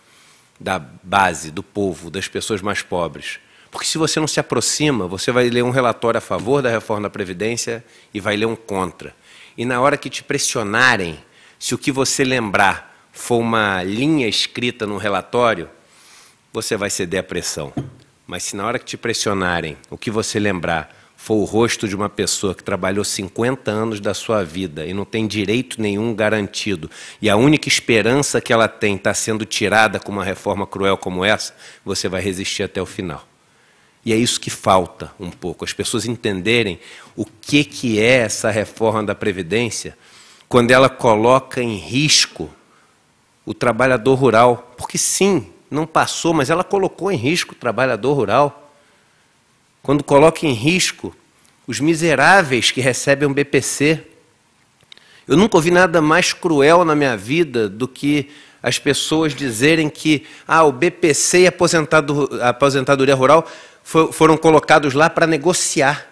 da base, do povo, das pessoas mais pobres. Porque se você não se aproxima, você vai ler um relatório a favor da reforma da Previdência e vai ler um contra. E na hora que te pressionarem, se o que você lembrar for uma linha escrita num relatório, você vai ceder à pressão. Mas se na hora que te pressionarem, o que você lembrar for o rosto de uma pessoa que trabalhou 50 anos da sua vida e não tem direito nenhum garantido, e a única esperança que ela tem está sendo tirada com uma reforma cruel como essa, você vai resistir até o final. E é isso que falta um pouco, as pessoas entenderem o que é essa reforma da Previdência, quando ela coloca em risco o trabalhador rural. Porque sim, não passou, mas ela colocou em risco o trabalhador rural. Quando coloca em risco os miseráveis que recebem um BPC. Eu nunca ouvi nada mais cruel na minha vida do que as pessoas dizerem que o BPC e a aposentadoria rural foram colocados lá para negociar.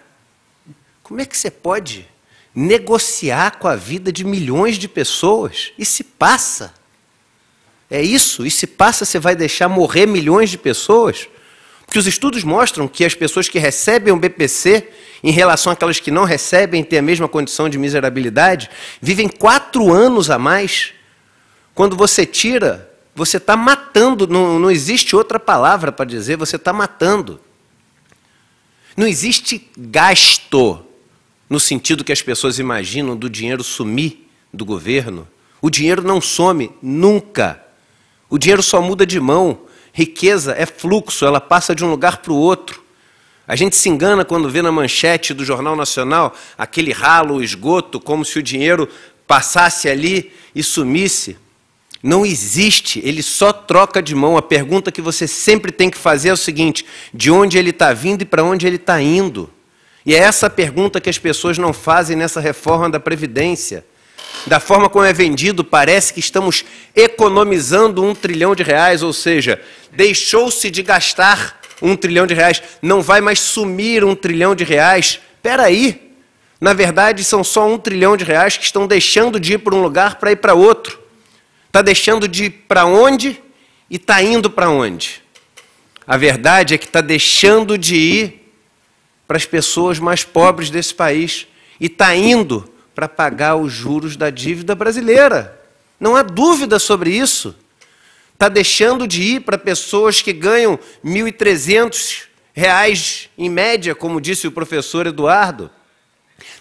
Como é que você pode negociar com a vida de milhões de pessoas? E se passa? É isso? E se passa, você vai deixar morrer milhões de pessoas? Porque os estudos mostram que as pessoas que recebem o BPC, em relação àquelas que não recebem, têm a mesma condição de miserabilidade, vivem 4 anos a mais. Quando você tira, você está matando, não existe outra palavra para dizer, você está matando. Não existe gasto, no sentido que as pessoas imaginam do dinheiro sumir do governo. O dinheiro não some nunca. O dinheiro só muda de mão. Riqueza é fluxo, ela passa de um lugar para o outro. A gente se engana quando vê na manchete do Jornal Nacional aquele ralo, o esgoto, como se o dinheiro passasse ali e sumisse. Não existe, ele só troca de mão. A pergunta que você sempre tem que fazer é o seguinte: de onde ele está vindo e para onde ele está indo? E é essa a pergunta que as pessoas não fazem nessa reforma da Previdência. Da forma como é vendido, parece que estamos economizando R$1 trilhão, ou seja, deixou-se de gastar R$1 trilhão, não vai mais sumir R$1 trilhão. Espera aí, na verdade são só R$1 trilhão que estão deixando de ir para um lugar para ir para outro. Está deixando de ir para onde e está indo para onde? A verdade é que está deixando de ir para as pessoas mais pobres desse país e está indo para pagar os juros da dívida brasileira. Não há dúvida sobre isso. Está deixando de ir para pessoas que ganham R$ 1.300 em média, como disse o professor Eduardo.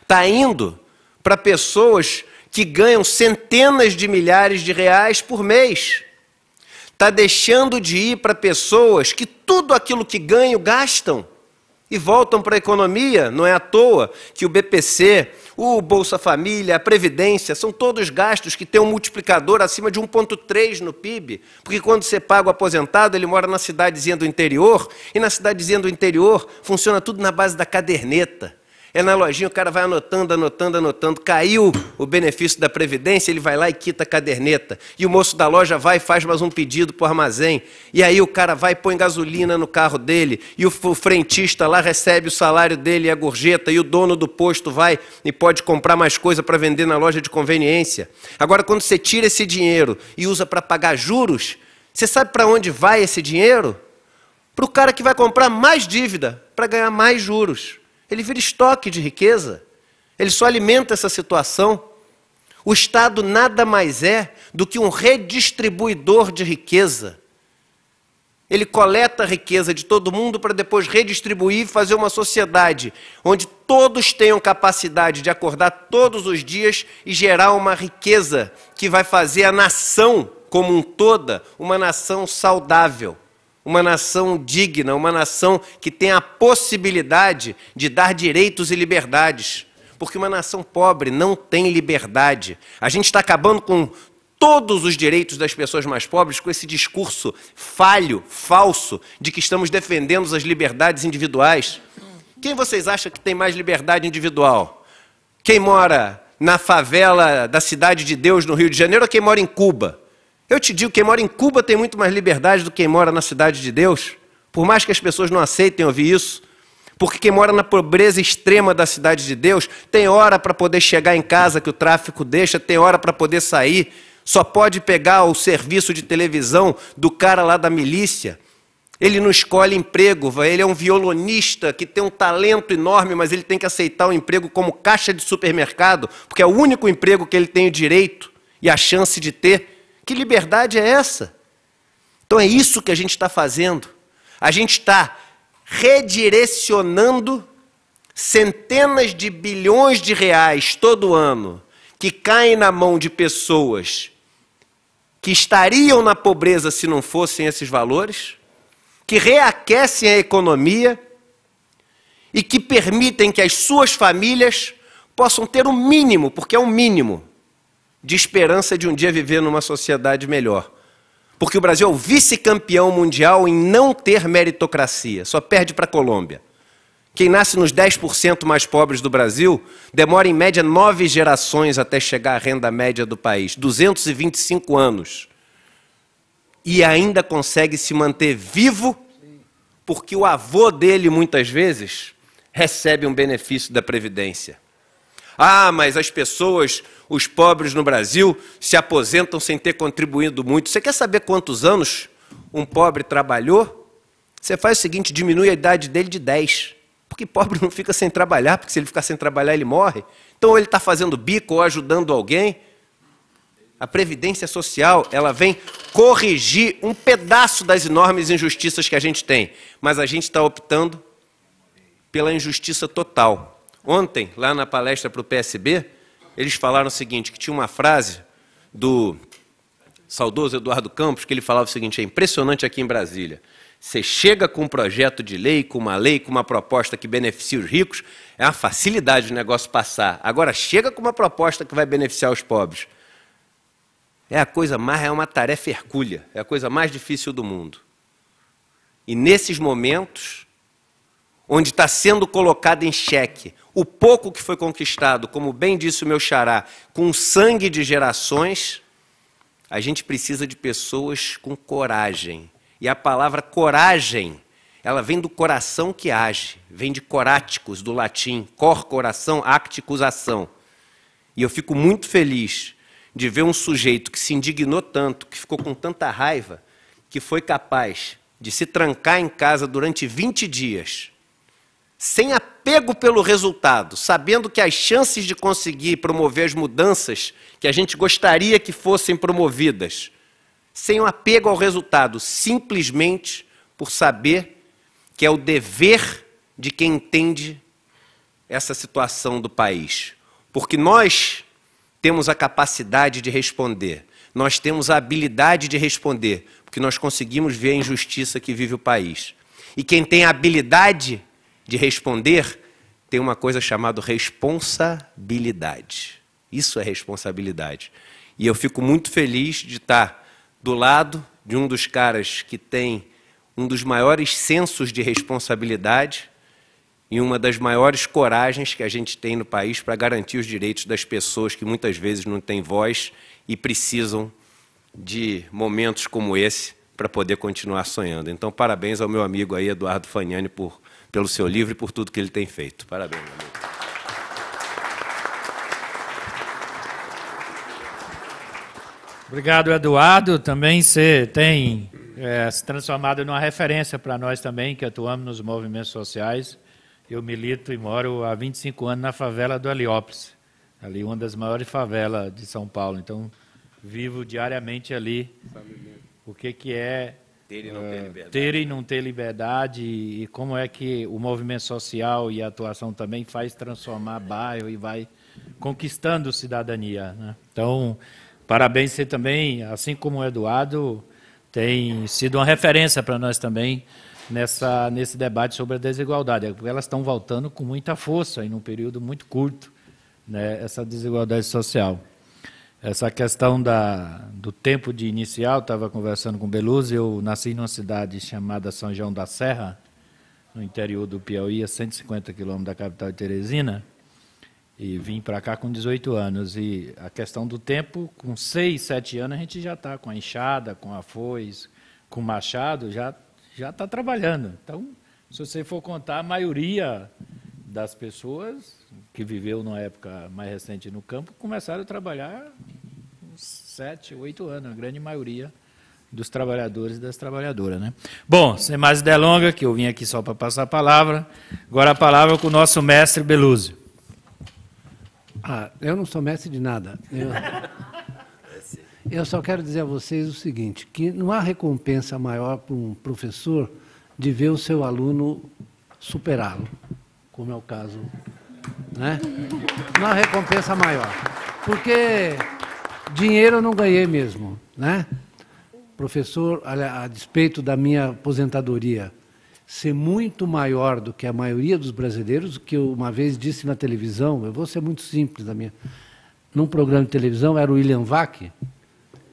Está indo para pessoas que ganham centenas de milhares de reais por mês. Está deixando de ir para pessoas que tudo aquilo que ganham, gastam e voltam para a economia. Não é à toa que o BPC, o Bolsa Família, a Previdência, são todos gastos que têm um multiplicador acima de 1,3 no PIB, porque quando você paga o aposentado, ele mora na cidadezinha do interior, e na cidadezinha do interior funciona tudo na base da caderneta. É na lojinha, o cara vai anotando, caiu o benefício da Previdência, ele vai lá e quita a caderneta. E o moço da loja vai e faz mais um pedido para o armazém. E aí o cara vai e põe gasolina no carro dele, e o frentista lá recebe o salário dele e a gorjeta, e o dono do posto vai e pode comprar mais coisa para vender na loja de conveniência. Agora, quando você tira esse dinheiro e usa para pagar juros, você sabe para onde vai esse dinheiro? Para o cara que vai comprar mais dívida, para ganhar mais juros. Ele vira estoque de riqueza, ele só alimenta essa situação. O Estado nada mais é do que um redistribuidor de riqueza. Ele coleta a riqueza de todo mundo para depois redistribuir e fazer uma sociedade onde todos tenham capacidade de acordar todos os dias e gerar uma riqueza que vai fazer a nação como um toda uma nação saudável, uma nação digna, uma nação que tem a possibilidade de dar direitos e liberdades. Porque uma nação pobre não tem liberdade. A gente está acabando com todos os direitos das pessoas mais pobres com esse discurso falho, falso, de que estamos defendendo as liberdades individuais. Quem vocês acham que tem mais liberdade individual? Quem mora na favela da Cidade de Deus, no Rio de Janeiro, ou quem mora em Cuba? Eu te digo, quem mora em Cuba tem muito mais liberdade do que quem mora na Cidade de Deus, por mais que as pessoas não aceitem ouvir isso. Porque quem mora na pobreza extrema da Cidade de Deus tem hora para poder chegar em casa que o tráfico deixa, tem hora para poder sair, só pode pegar o serviço de televisão do cara lá da milícia. Ele não escolhe emprego, ele é um violonista que tem um talento enorme, mas ele tem que aceitar o emprego como caixa de supermercado, porque é o único emprego que ele tem o direito e a chance de ter. Que liberdade é essa? Então é isso que a gente está fazendo. A gente está redirecionando centenas de bilhões de reais todo ano que caem na mão de pessoas que estariam na pobreza se não fossem esses valores, que reaquecem a economia e que permitem que as suas famílias possam ter o mínimo, porque é um mínimo, de esperança de um dia viver numa sociedade melhor. Porque o Brasil é o vice-campeão mundial em não ter meritocracia, só perde para a Colômbia. Quem nasce nos 10% mais pobres do Brasil demora em média 9 gerações até chegar à renda média do país, 225 anos. E ainda consegue se manter vivo porque o avô dele, muitas vezes, recebe um benefício da Previdência. Ah, mas as pessoas, os pobres no Brasil, se aposentam sem ter contribuído muito. Você quer saber quantos anos um pobre trabalhou? Você faz o seguinte, diminui a idade dele de 10. Porque pobre não fica sem trabalhar, porque se ele ficar sem trabalhar, ele morre. Então, ou ele está fazendo bico ou ajudando alguém. A Previdência Social, ela vem corrigir um pedaço das enormes injustiças que a gente tem. Mas a gente está optando pela injustiça total. Ontem, lá na palestra para o PSB, eles falaram o seguinte, que tinha uma frase do saudoso Eduardo Campos, que ele falava o seguinte, é impressionante aqui em Brasília. Você chega com um projeto de lei, com uma proposta que beneficia os ricos, é uma facilidade o negócio passar. Agora, chega com uma proposta que vai beneficiar os pobres. É uma tarefa hercúlea, é a coisa mais difícil do mundo. E nesses momentos, onde está sendo colocado em xeque o pouco que foi conquistado, como bem disse o meu xará, com sangue de gerações, a gente precisa de pessoas com coragem. E a palavra coragem, ela vem do coração que age, vem de coráticos, do latim, cor, coração, acticus, ação. E eu fico muito feliz de ver um sujeito que se indignou tanto, que ficou com tanta raiva, que foi capaz de se trancar em casa durante 20 dias, sem apego pelo resultado, sabendo que as chances de conseguir promover as mudanças que a gente gostaria que fossem promovidas, sem um apego ao resultado, simplesmente por saber que é o dever de quem entende essa situação do país. Porque nós temos a capacidade de responder, nós temos a habilidade de responder, porque nós conseguimos ver a injustiça que vive o país. E quem tem a habilidade de responder tem uma coisa chamada responsabilidade. Isso é responsabilidade. E eu fico muito feliz de estar do lado de um dos caras que tem um dos maiores sensos de responsabilidade e uma das maiores coragens que a gente tem no país para garantir os direitos das pessoas que muitas vezes não têm voz e precisam de momentos como esse para poder continuar sonhando. Então, parabéns ao meu amigo aí, Eduardo Fagnani, pelo seu livro e por tudo que ele tem feito. Parabéns, meu amigo. Obrigado, Eduardo. Também você tem se transformado numa referência para nós também, que atuamos nos movimentos sociais. Eu milito e moro há 25 anos na favela do Heliópolis, ali uma das maiores favelas de São Paulo. Então, vivo diariamente ali o que é Ter e não ter liberdade. Ter e não ter liberdade, e como é que o movimento social e a atuação também faz transformar bairro e vai conquistando cidadania, né? Então, parabéns, você também, assim como o Eduardo, tem sido uma referência para nós também nesse debate sobre a desigualdade, porque elas estão voltando com muita força e num período muito curto, né, essa desigualdade social. Essa questão do tempo de inicial, estava conversando com o Beluso, eu nasci numa cidade chamada São João da Serra, no interior do Piauí, a 150 quilômetros da capital de Teresina, e vim para cá com 18 anos. E a questão do tempo, com 6, 7 anos, a gente já está com a enxada, com a foice, com o machado, já está trabalhando. Então, se você for contar, a maioria das pessoas que viveu numa época mais recente no campo começaram a trabalhar uns 7, 8 anos, a grande maioria dos trabalhadores e das trabalhadoras, né? Bom, sem mais delongas, que eu vim aqui só para passar a palavra, agora a palavra com o nosso mestre Beluso. Eu não sou mestre de nada. Eu só quero dizer a vocês o seguinte, que não há recompensa maior para um professor de ver o seu aluno superá-lo, como é o caso, né? Não há recompensa maior, porque dinheiro eu não ganhei mesmo, né? Professor, a despeito da minha aposentadoria ser muito maior do que a maioria dos brasileiros, que eu uma vez disse na televisão, eu vou ser muito simples, num programa de televisão, era o William Vac,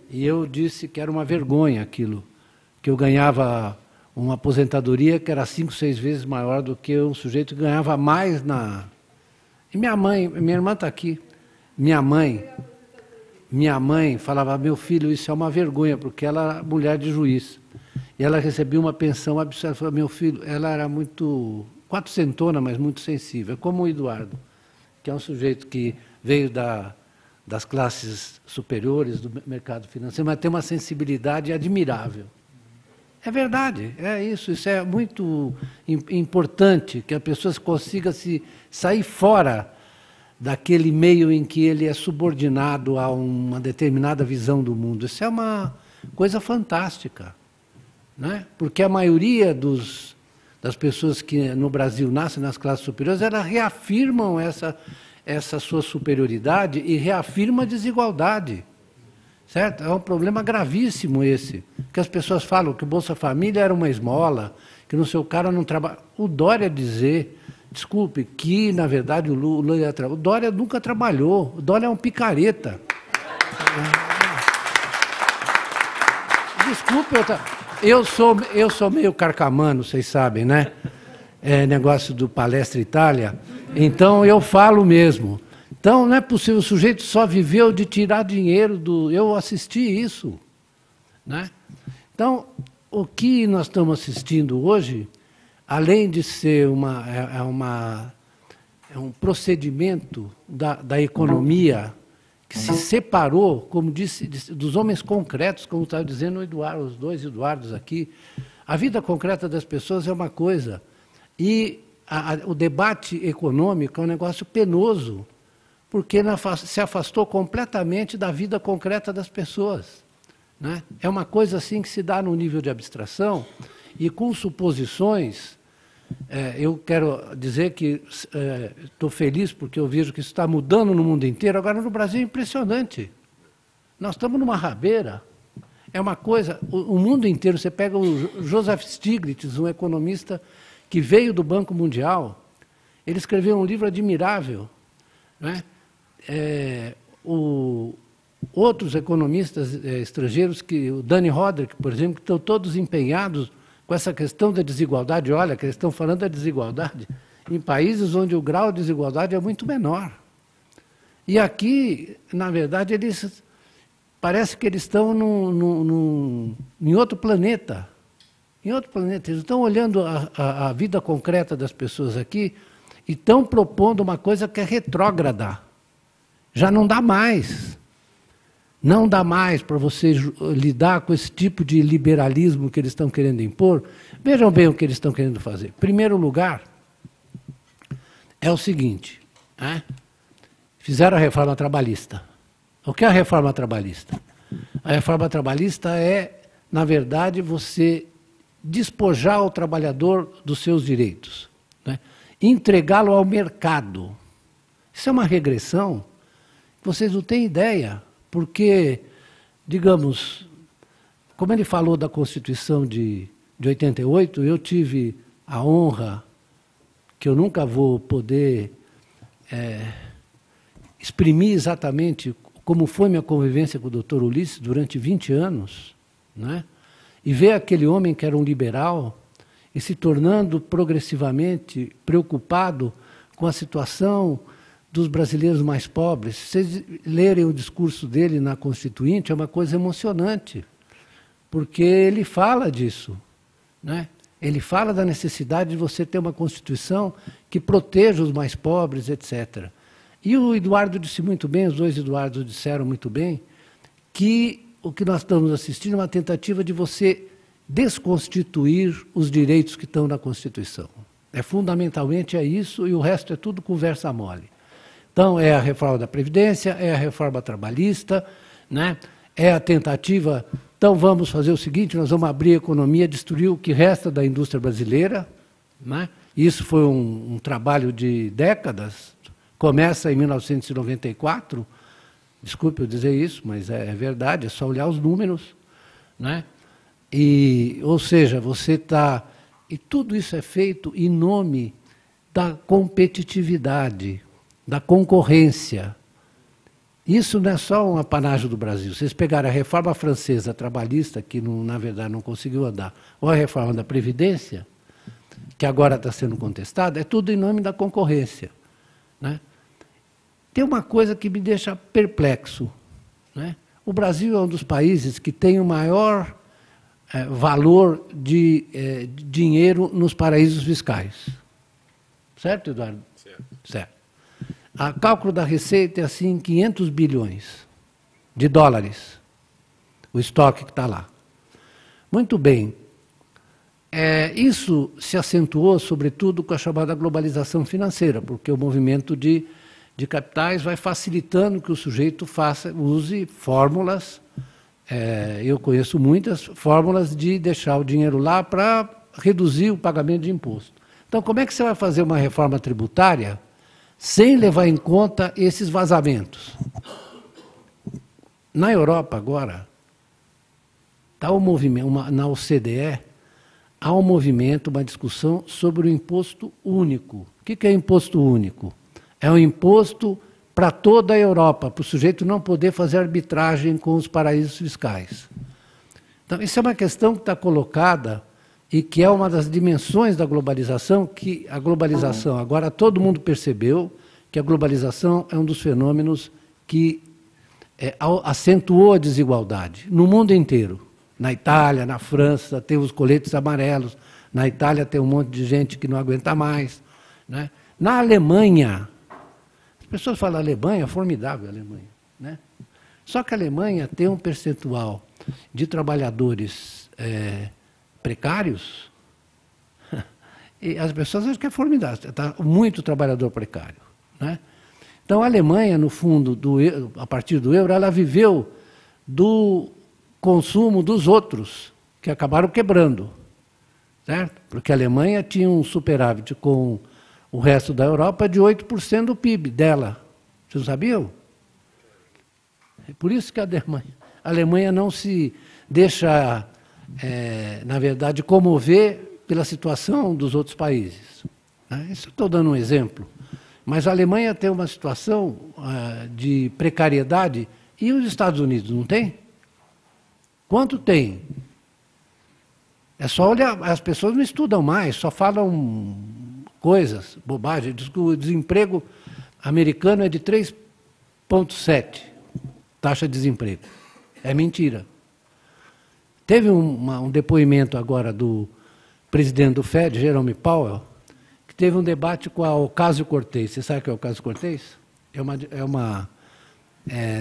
e eu disse que era uma vergonha aquilo, que eu ganhava uma aposentadoria que era 5, 6 vezes maior do que um sujeito que ganhava mais na... E minha irmã está aqui, minha mãe falava, meu filho, isso é uma vergonha, porque ela era mulher de juiz. E ela recebia uma pensão absurda. Ela falou, meu filho, ela era muito quatrocentona, mas muito sensível, como o Eduardo, que é um sujeito que veio das classes superiores do mercado financeiro, mas tem uma sensibilidade admirável. É verdade, é isso é muito importante, que a pessoa consiga sair fora daquele meio em que ele é subordinado a uma determinada visão do mundo. Isso é uma coisa fantástica, né? Porque a maioria das pessoas que no Brasil nascem nas classes superiores, elas reafirmam essa sua superioridade e reafirmam a desigualdade. Certo? É um problema gravíssimo esse, que as pessoas falam que o Bolsa Família era uma esmola, que no seu cara não trabalha. O Dória dizer, desculpe, que na verdade o Lula ia trabalhar. O Dória nunca trabalhou, o Dória é um picareta. Desculpe, eu sou meio carcamano, vocês sabem, né? É negócio do Palestra Itália, então eu falo mesmo. Então, não é possível, o sujeito só viveu de tirar dinheiro do... Eu assisti isso, né? Então, o que nós estamos assistindo hoje, além de ser um procedimento da economia que se separou, como disse, dos homens concretos, como estava dizendo o Eduardo, os dois Eduardos aqui, a vida concreta das pessoas é uma coisa, e o debate econômico é um negócio penoso, porque se afastou completamente da vida concreta das pessoas, né? É uma coisa assim que se dá no nível de abstração e com suposições. Eu quero dizer que estou feliz porque eu vejo que isso está mudando no mundo inteiro. Agora, no Brasil, é impressionante. Nós estamos numa rabeira. É uma coisa... O mundo inteiro... Você pega o Joseph Stiglitz, um economista que veio do Banco Mundial, ele escreveu um livro admirável, né? Outros economistas estrangeiros, o Danny Roderick, por exemplo, que estão todos empenhados com essa questão da desigualdade. Olha, que eles estão falando da desigualdade em países onde o grau de desigualdade é muito menor. E aqui, na verdade, parece que eles estão em outro planeta. Em outro planeta. Eles estão olhando a vida concreta das pessoas aqui e estão propondo uma coisa que é retrógrada. Já não dá mais. Não dá mais para você lidar com esse tipo de liberalismo que eles estão querendo impor. Vejam bem o que eles estão querendo fazer. Em primeiro lugar, é o seguinte, né? Fizeram a reforma trabalhista. O que é a reforma trabalhista? A reforma trabalhista é na verdade, você despojar o trabalhador dos seus direitos, né? Entregá-lo ao mercado. Isso é uma regressão, vocês não têm ideia, porque, digamos, como ele falou da Constituição de 88, eu tive a honra, que eu nunca vou poder exprimir exatamente como foi minha convivência com o Dr. Ulisses durante 20 anos, né? E ver aquele homem que era um liberal e se tornando progressivamente preocupado com a situação dos brasileiros mais pobres. Se vocês lerem o discurso dele na Constituinte, é uma coisa emocionante, porque ele fala disso, né? Ele fala da necessidade de você ter uma Constituição que proteja os mais pobres, etc. E o Eduardo disse muito bem, os dois Eduardos disseram muito bem, que o que nós estamos assistindo é uma tentativa de você desconstituir os direitos que estão na Constituição. Fundamentalmente é isso, e o resto é tudo conversa mole. Então, é a reforma da Previdência, é a reforma trabalhista, né? É a tentativa, então vamos fazer o seguinte, nós vamos abrir a economia, destruir o que resta da indústria brasileira, né? Isso foi um trabalho de décadas, começa em 1994, desculpe eu dizer isso, mas é verdade, é só olhar os números, né? Ou seja, você está... E tudo isso é feito em nome da competitividade, da concorrência. Isso não é só um apanágio do Brasil. Vocês pegaram a reforma francesa trabalhista, que na verdade não conseguiu andar, ou a reforma da Previdência, que agora está sendo contestada, é tudo em nome da concorrência, né? Tem uma coisa que me deixa perplexo, né? O Brasil é um dos países que tem o maior valor de dinheiro nos paraísos fiscais. Certo, Eduardo? Certo. A cálculo da receita é assim, 500 bilhões de dólares, o estoque que está lá. Muito bem. Isso se acentuou, sobretudo, com a chamada globalização financeira, porque o movimento de capitais vai facilitando que o sujeito use fórmulas, eu conheço muitas fórmulas de deixar o dinheiro lá para reduzir o pagamento de imposto. Então, como é que você vai fazer uma reforma tributária sem levar em conta esses vazamentos? Na Europa, agora, tá um movimento, na OCDE, há um movimento, uma discussão sobre o imposto único. O que é imposto único? É um imposto para toda a Europa, para o sujeito não poder fazer arbitragem com os paraísos fiscais. Então, isso é uma questão que está colocada e que é uma das dimensões da globalização, que a globalização, agora todo mundo percebeu que a globalização é um dos fenômenos que acentuou a desigualdade no mundo inteiro. Na Itália, na França, tem os coletes amarelos, na Itália tem um monte de gente que não aguenta mais, né? Na Alemanha, as pessoas falam Alemanha, formidável a Alemanha, né? Só que a Alemanha tem um percentual de trabalhadores precários, e as pessoas acham que é formidável, está muito trabalhador precário, né? Então, a Alemanha, no fundo, a partir do euro, ela viveu do consumo dos outros, que acabaram quebrando, certo? Porque a Alemanha tinha um superávit com o resto da Europa de 8% do PIB dela. Vocês não sabiam? É por isso que a Alemanha não se deixa, na verdade, comover pela situação dos outros países, né? Isso eu estou dando um exemplo. Mas a Alemanha tem uma situação de precariedade, e os Estados Unidos não tem? Quanto tem? É só olhar, as pessoas não estudam mais, só falam coisas, bobagem. Diz que o desemprego americano é de 3,7%, taxa de desemprego. É mentira. Teve um depoimento agora do presidente do FED, Jerome Powell, que teve um debate com a Ocasio-Cortez. Você sabe o que é a Ocasio-Cortez? É uma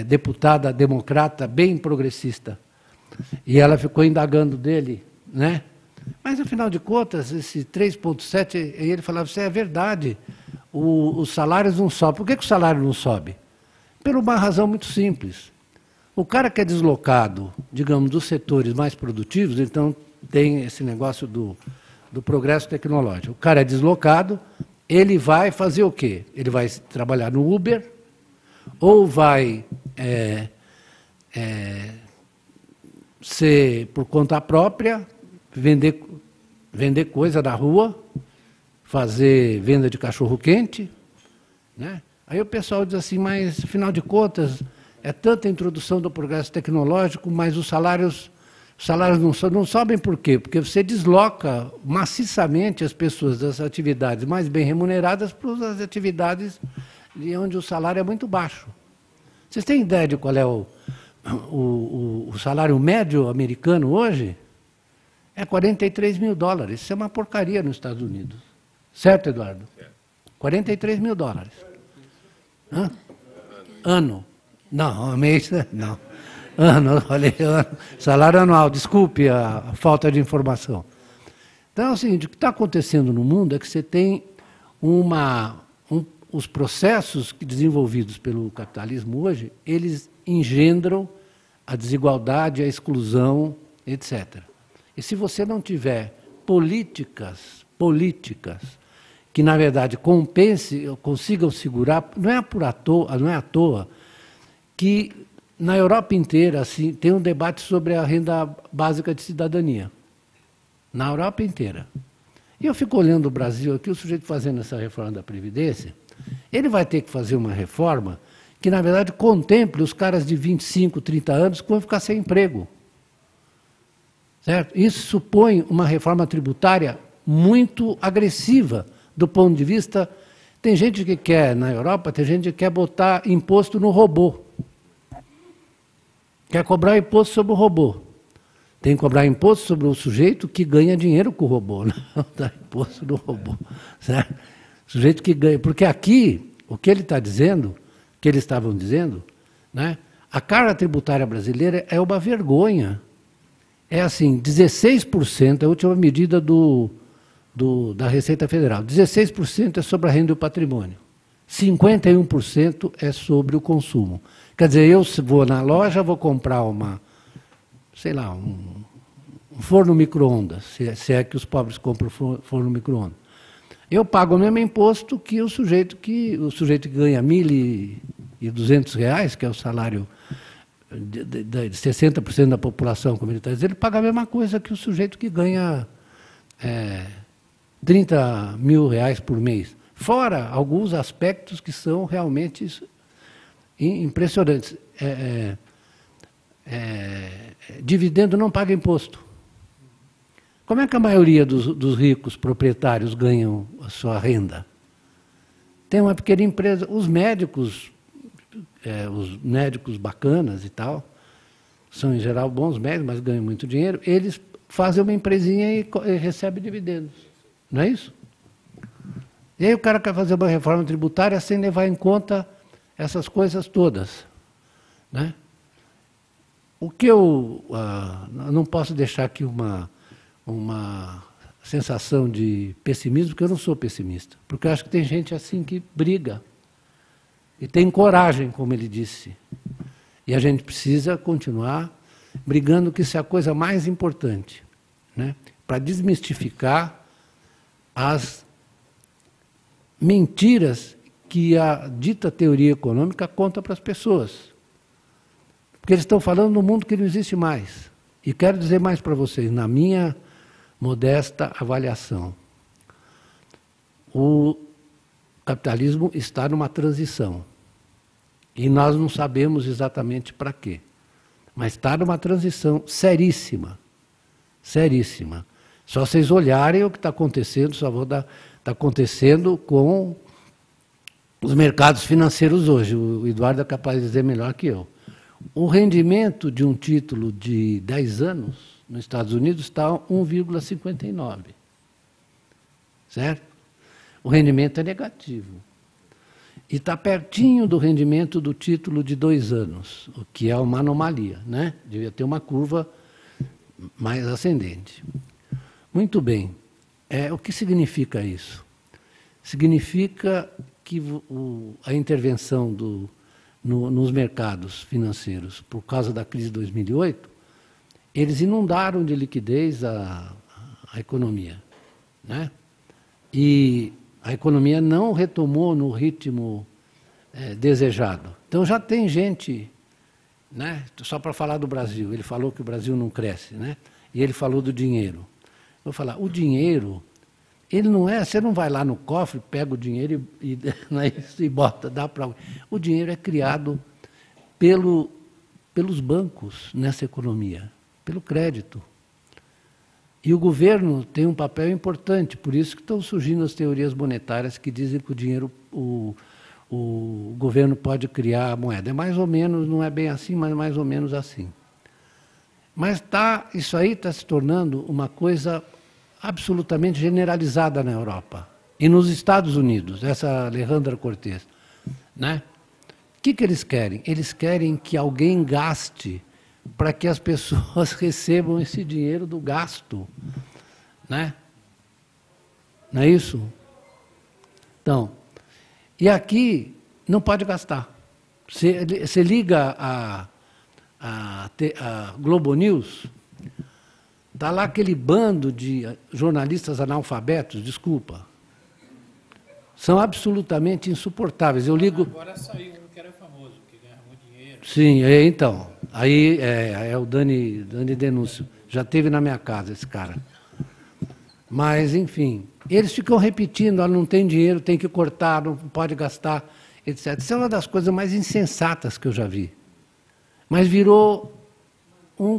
deputada democrata bem progressista. E ela ficou indagando dele, né? Mas, afinal de contas, esse 3,7%, ele falava assim, é verdade, os salários não sobem. Por que o salário não sobe? Por uma razão muito simples. O cara que é deslocado, digamos, dos setores mais produtivos, então tem esse negócio do progresso tecnológico. O cara é deslocado, ele vai fazer o quê? Ele vai trabalhar no Uber, ou vai ser por conta própria, vender coisa na rua, fazer venda de cachorro-quente, né? Aí o pessoal diz assim, mas, afinal de contas, é tanta introdução do progresso tecnológico, mas os salários não sobem por quê? Porque você desloca maciçamente as pessoas das atividades mais bem remuneradas para as atividades onde o salário é muito baixo. Vocês têm ideia de qual é o salário médio americano hoje? É 43 mil dólares. Isso é uma porcaria nos Estados Unidos. Certo, Eduardo? 43 mil dólares. Hã? Ano. Não, mês, não. Ano, olha, ano. Salário anual, desculpe a falta de informação. Então, é o seguinte, o que está acontecendo no mundo é que você tem os processos desenvolvidos pelo capitalismo hoje, eles engendram a desigualdade, a exclusão, etc. E se você não tiver políticas que, na verdade, consigam segurar, não é à toa que na Europa inteira assim, tem um debate sobre a renda básica de cidadania. Na Europa inteira. E eu fico olhando o Brasil aqui, o sujeito fazendo essa reforma da Previdência, ele vai ter que fazer uma reforma que, na verdade, contemple os caras de 25, 30 anos que vão ficar sem emprego. Certo? Isso supõe uma reforma tributária muito agressiva do ponto de vista... Tem gente que quer, na Europa, tem gente que quer botar imposto no robô. Quer cobrar imposto sobre o robô. Tem que cobrar imposto sobre o sujeito que ganha dinheiro com o robô, não dá imposto no robô. Certo? Sujeito que ganha. Porque aqui, o que ele está dizendo, que eles estavam dizendo, né, a carga tributária brasileira é uma vergonha. É assim, 16%, a última medida da Receita Federal, 16% é sobre a renda e o patrimônio, 51% é sobre o consumo. Quer dizer, eu vou na loja, vou comprar um forno micro-ondas, se é que os pobres compram forno micro-ondas. Eu pago o mesmo imposto que o sujeito que ganha R$ 1.200, que é o salário de 60% da população, como ele está dizendo, ele paga a mesma coisa que o sujeito que ganha 30 mil reais por mês. Fora alguns aspectos que são realmente impressionantes. Dividendo não paga imposto. Como é que a maioria dos ricos proprietários ganham a sua renda? Tem uma pequena empresa. Os médicos bacanas e tal, são em geral bons médicos, mas ganham muito dinheiro, eles fazem uma empresinha e recebem dividendos. Não é isso? E aí o cara quer fazer uma reforma tributária sem levar em conta essas coisas todas, né? O que eu não posso deixar aqui uma sensação de pessimismo, porque eu não sou pessimista, porque eu acho que tem gente assim que briga e tem coragem, como ele disse. E a gente precisa continuar brigando, que isso é a coisa mais importante, né? Para desmistificar as mentiras que a dita teoria econômica conta para as pessoas. Porque eles estão falando num mundo que não existe mais. E quero dizer mais para vocês, na minha modesta avaliação, o capitalismo está numa transição. E nós não sabemos exatamente para quê. Mas está numa transição seríssima. Seríssima. Só vocês olharem o que está acontecendo, está acontecendo com os mercados financeiros hoje. O Eduardo é capaz de dizer melhor que eu. O rendimento de um título de 10 anos nos Estados Unidos está 1,59. Certo? O rendimento é negativo. E está pertinho do rendimento do título de 2 anos, o que é uma anomalia, né? Devia ter uma curva mais ascendente. Muito bem. O que significa isso? Significa que a intervenção nos mercados financeiros por causa da crise de 2008, eles inundaram de liquidez a economia, né? E a economia não retomou no ritmo desejado. Então já tem gente, né? Só para falar do Brasil, ele falou que o Brasil não cresce, né? E ele falou do dinheiro. Vou falar, o dinheiro, ele não é, você não vai lá no cofre, pega o dinheiro e bota, dá para... O dinheiro é criado pelos bancos nessa economia, pelo crédito. E o governo tem um papel importante, por isso que estão surgindo as teorias monetárias que dizem que o dinheiro, o governo pode criar a moeda. É mais ou menos, não é bem assim, mas mais ou menos assim. Mas isso aí está se tornando uma coisa absolutamente generalizada na Europa. E nos Estados Unidos, essa Alejandra Cortés, né? O que eles querem? Eles querem que alguém gaste para que as pessoas recebam esse dinheiro do gasto, né? Não é isso? Então, e aqui não pode gastar. Você liga a Globo News, está lá aquele bando de jornalistas analfabetos, desculpa, são absolutamente insuportáveis. Eu ligo... Agora saiu um que era famoso, que ganha muito dinheiro. Sim, então, aí é o Dani Denúncio, já teve na minha casa esse cara. Mas, enfim, eles ficam repetindo, não tem dinheiro, tem que cortar, não pode gastar, etc. Isso é uma das coisas mais insensatas que eu já vi. Mas virou um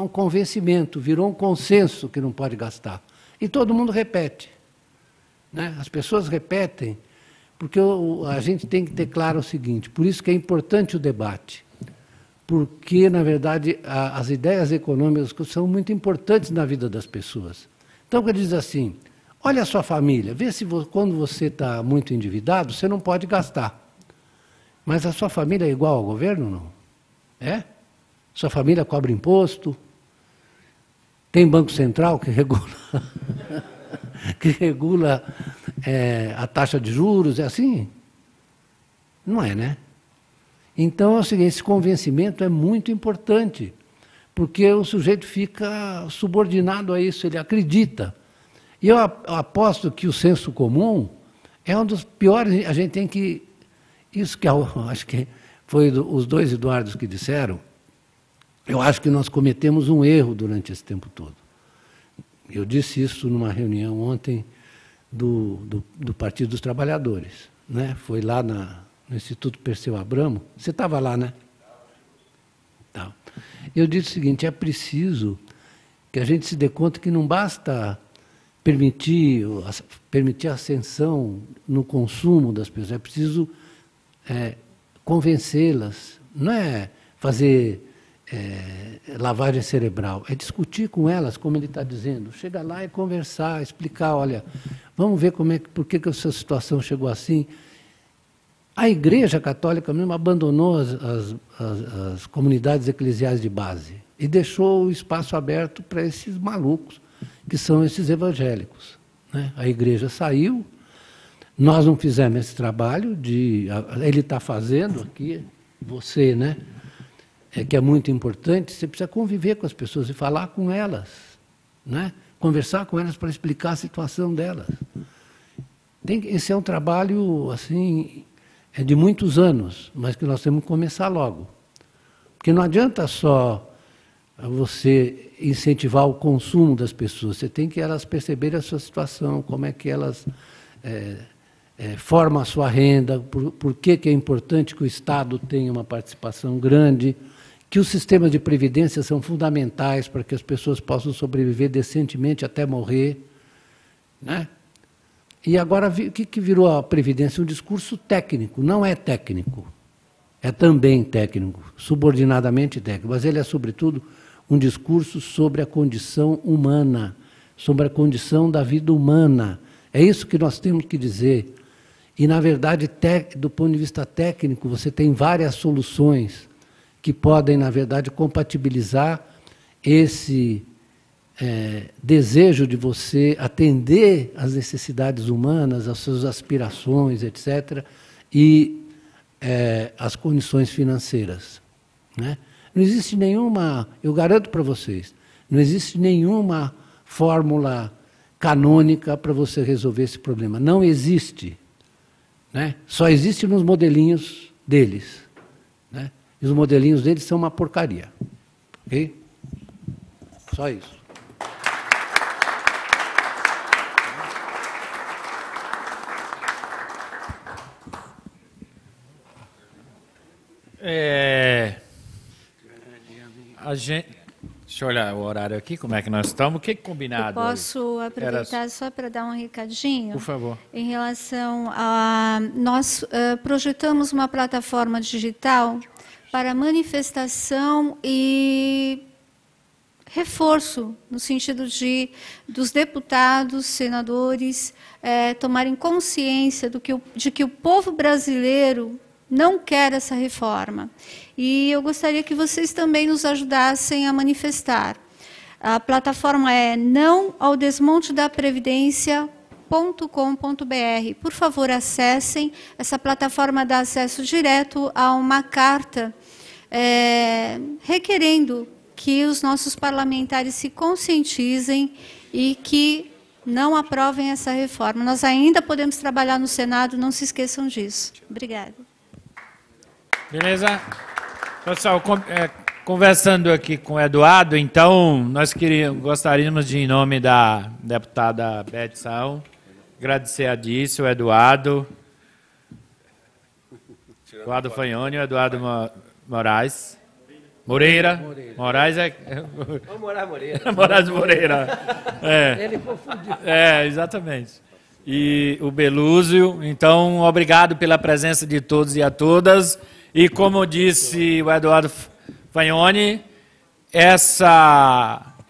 convencimento, virou um consenso que não pode gastar. E todo mundo repete, né? As pessoas repetem, porque a gente tem que ter claro o seguinte, por isso que é importante o debate, porque, na verdade, as ideias econômicas são muito importantes na vida das pessoas. Então, ele diz assim, olha a sua família, vê se quando você está muito endividado, você não pode gastar. Mas a sua família é igual ao governo, não? É? Sua família cobra imposto, tem Banco Central que regula, a taxa de juros, é assim? Não é, né? Então, é o seguinte, esse convencimento é muito importante, porque o sujeito fica subordinado a isso, ele acredita. E eu aposto que o senso comum é um dos piores, a gente tem que... Isso que acho que foi os dois Eduardos que disseram, eu acho que nós cometemos um erro durante esse tempo todo. Eu disse isso numa reunião ontem do Partido dos Trabalhadores, né? Foi lá no Instituto Perseu Abramo. Você estava lá, né? Tá. Eu disse o seguinte, é preciso que a gente se dê conta que não basta permitir a ascensão no consumo das pessoas, é preciso convencê-las, não é fazer lavagem cerebral, é discutir com elas, como ele está dizendo, chega lá e conversar, explicar, olha, vamos ver por que a sua situação chegou assim. A Igreja Católica mesmo abandonou as comunidades eclesiais de base e deixou o espaço aberto para esses malucos, que são esses evangélicos, né? A Igreja saiu, nós não fizemos esse trabalho, ele está fazendo aqui, você, né? Que é muito importante, você precisa conviver com as pessoas e falar com elas, né? Conversar com elas para explicar a situação delas. Esse é um trabalho assim, de muitos anos, mas que nós temos que começar logo. Porque não adianta só você incentivar o consumo das pessoas, você tem que elas perceberem a sua situação, como é que elas formam a sua renda, por que é importante que o Estado tenha uma participação grande, que os sistemas de previdência são fundamentais para que as pessoas possam sobreviver decentemente até morrer, né? E agora, o que virou a previdência? Um discurso técnico, não é técnico, é também técnico, subordinadamente técnico, mas ele é, sobretudo, um discurso sobre a condição humana, sobre a condição da vida humana. É isso que nós temos que dizer. E, na verdade, do ponto de vista técnico, você tem várias soluções que podem, na verdade, compatibilizar esse desejo de você atender às necessidades humanas, às suas aspirações, etc., e as condições financeiras, né? Não existe nenhuma, eu garanto para vocês, não existe nenhuma fórmula canônica para você resolver esse problema. Não existe, né? Só existe nos modelinhos deles, né? E os modelinhos deles são uma porcaria. Ok? Só isso. A gente, deixa eu olhar o horário aqui, como é que nós estamos. O que é combinado? Eu posso aproveitar só para dar um recadinho? Por favor. Em relação a... Nós projetamos uma plataforma digital para manifestação e reforço, no sentido dos deputados, senadores, tomarem consciência de que o povo brasileiro não quer essa reforma. E eu gostaria que vocês também nos ajudassem a manifestar. A plataforma é nãoaodesmontedaprevidência.com.br. Por favor, acessem. Essa plataforma dá acesso direto a uma carta requerendo que os nossos parlamentares se conscientizem e que não aprovem essa reforma. Nós ainda podemos trabalhar no Senado, não se esqueçam disso. Obrigada. Beleza? Pessoal, conversando aqui com o Eduardo, então, nós gostaríamos de, em nome da deputada Beth Saão, agradecer a Dício, o Eduardo Faione, o Eduardo Moraes. Moreira. Moraes é... Moreira. Moraes Moreira. Ele confundiu. Exatamente. E o Belúzio. Então, obrigado pela presença de todos e a todas. E como disse o Eduardo Faione,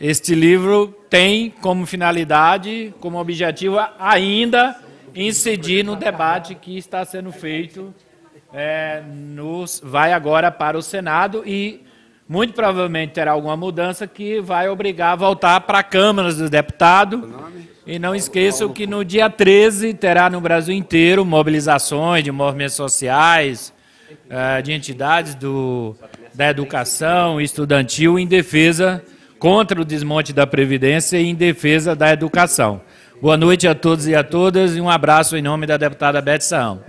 este livro tem como finalidade, como objetivo, ainda incidir no debate que está sendo feito, vai agora para o Senado e muito provavelmente terá alguma mudança que vai obrigar a voltar para a Câmara dos Deputados. E não esqueçam que no dia 13 terá no Brasil inteiro mobilizações de movimentos sociais, de entidades da educação estudantil em defesa contra o desmonte da Previdência e em defesa da educação. Boa noite a todos e a todas e um abraço em nome da deputada Beth Saão.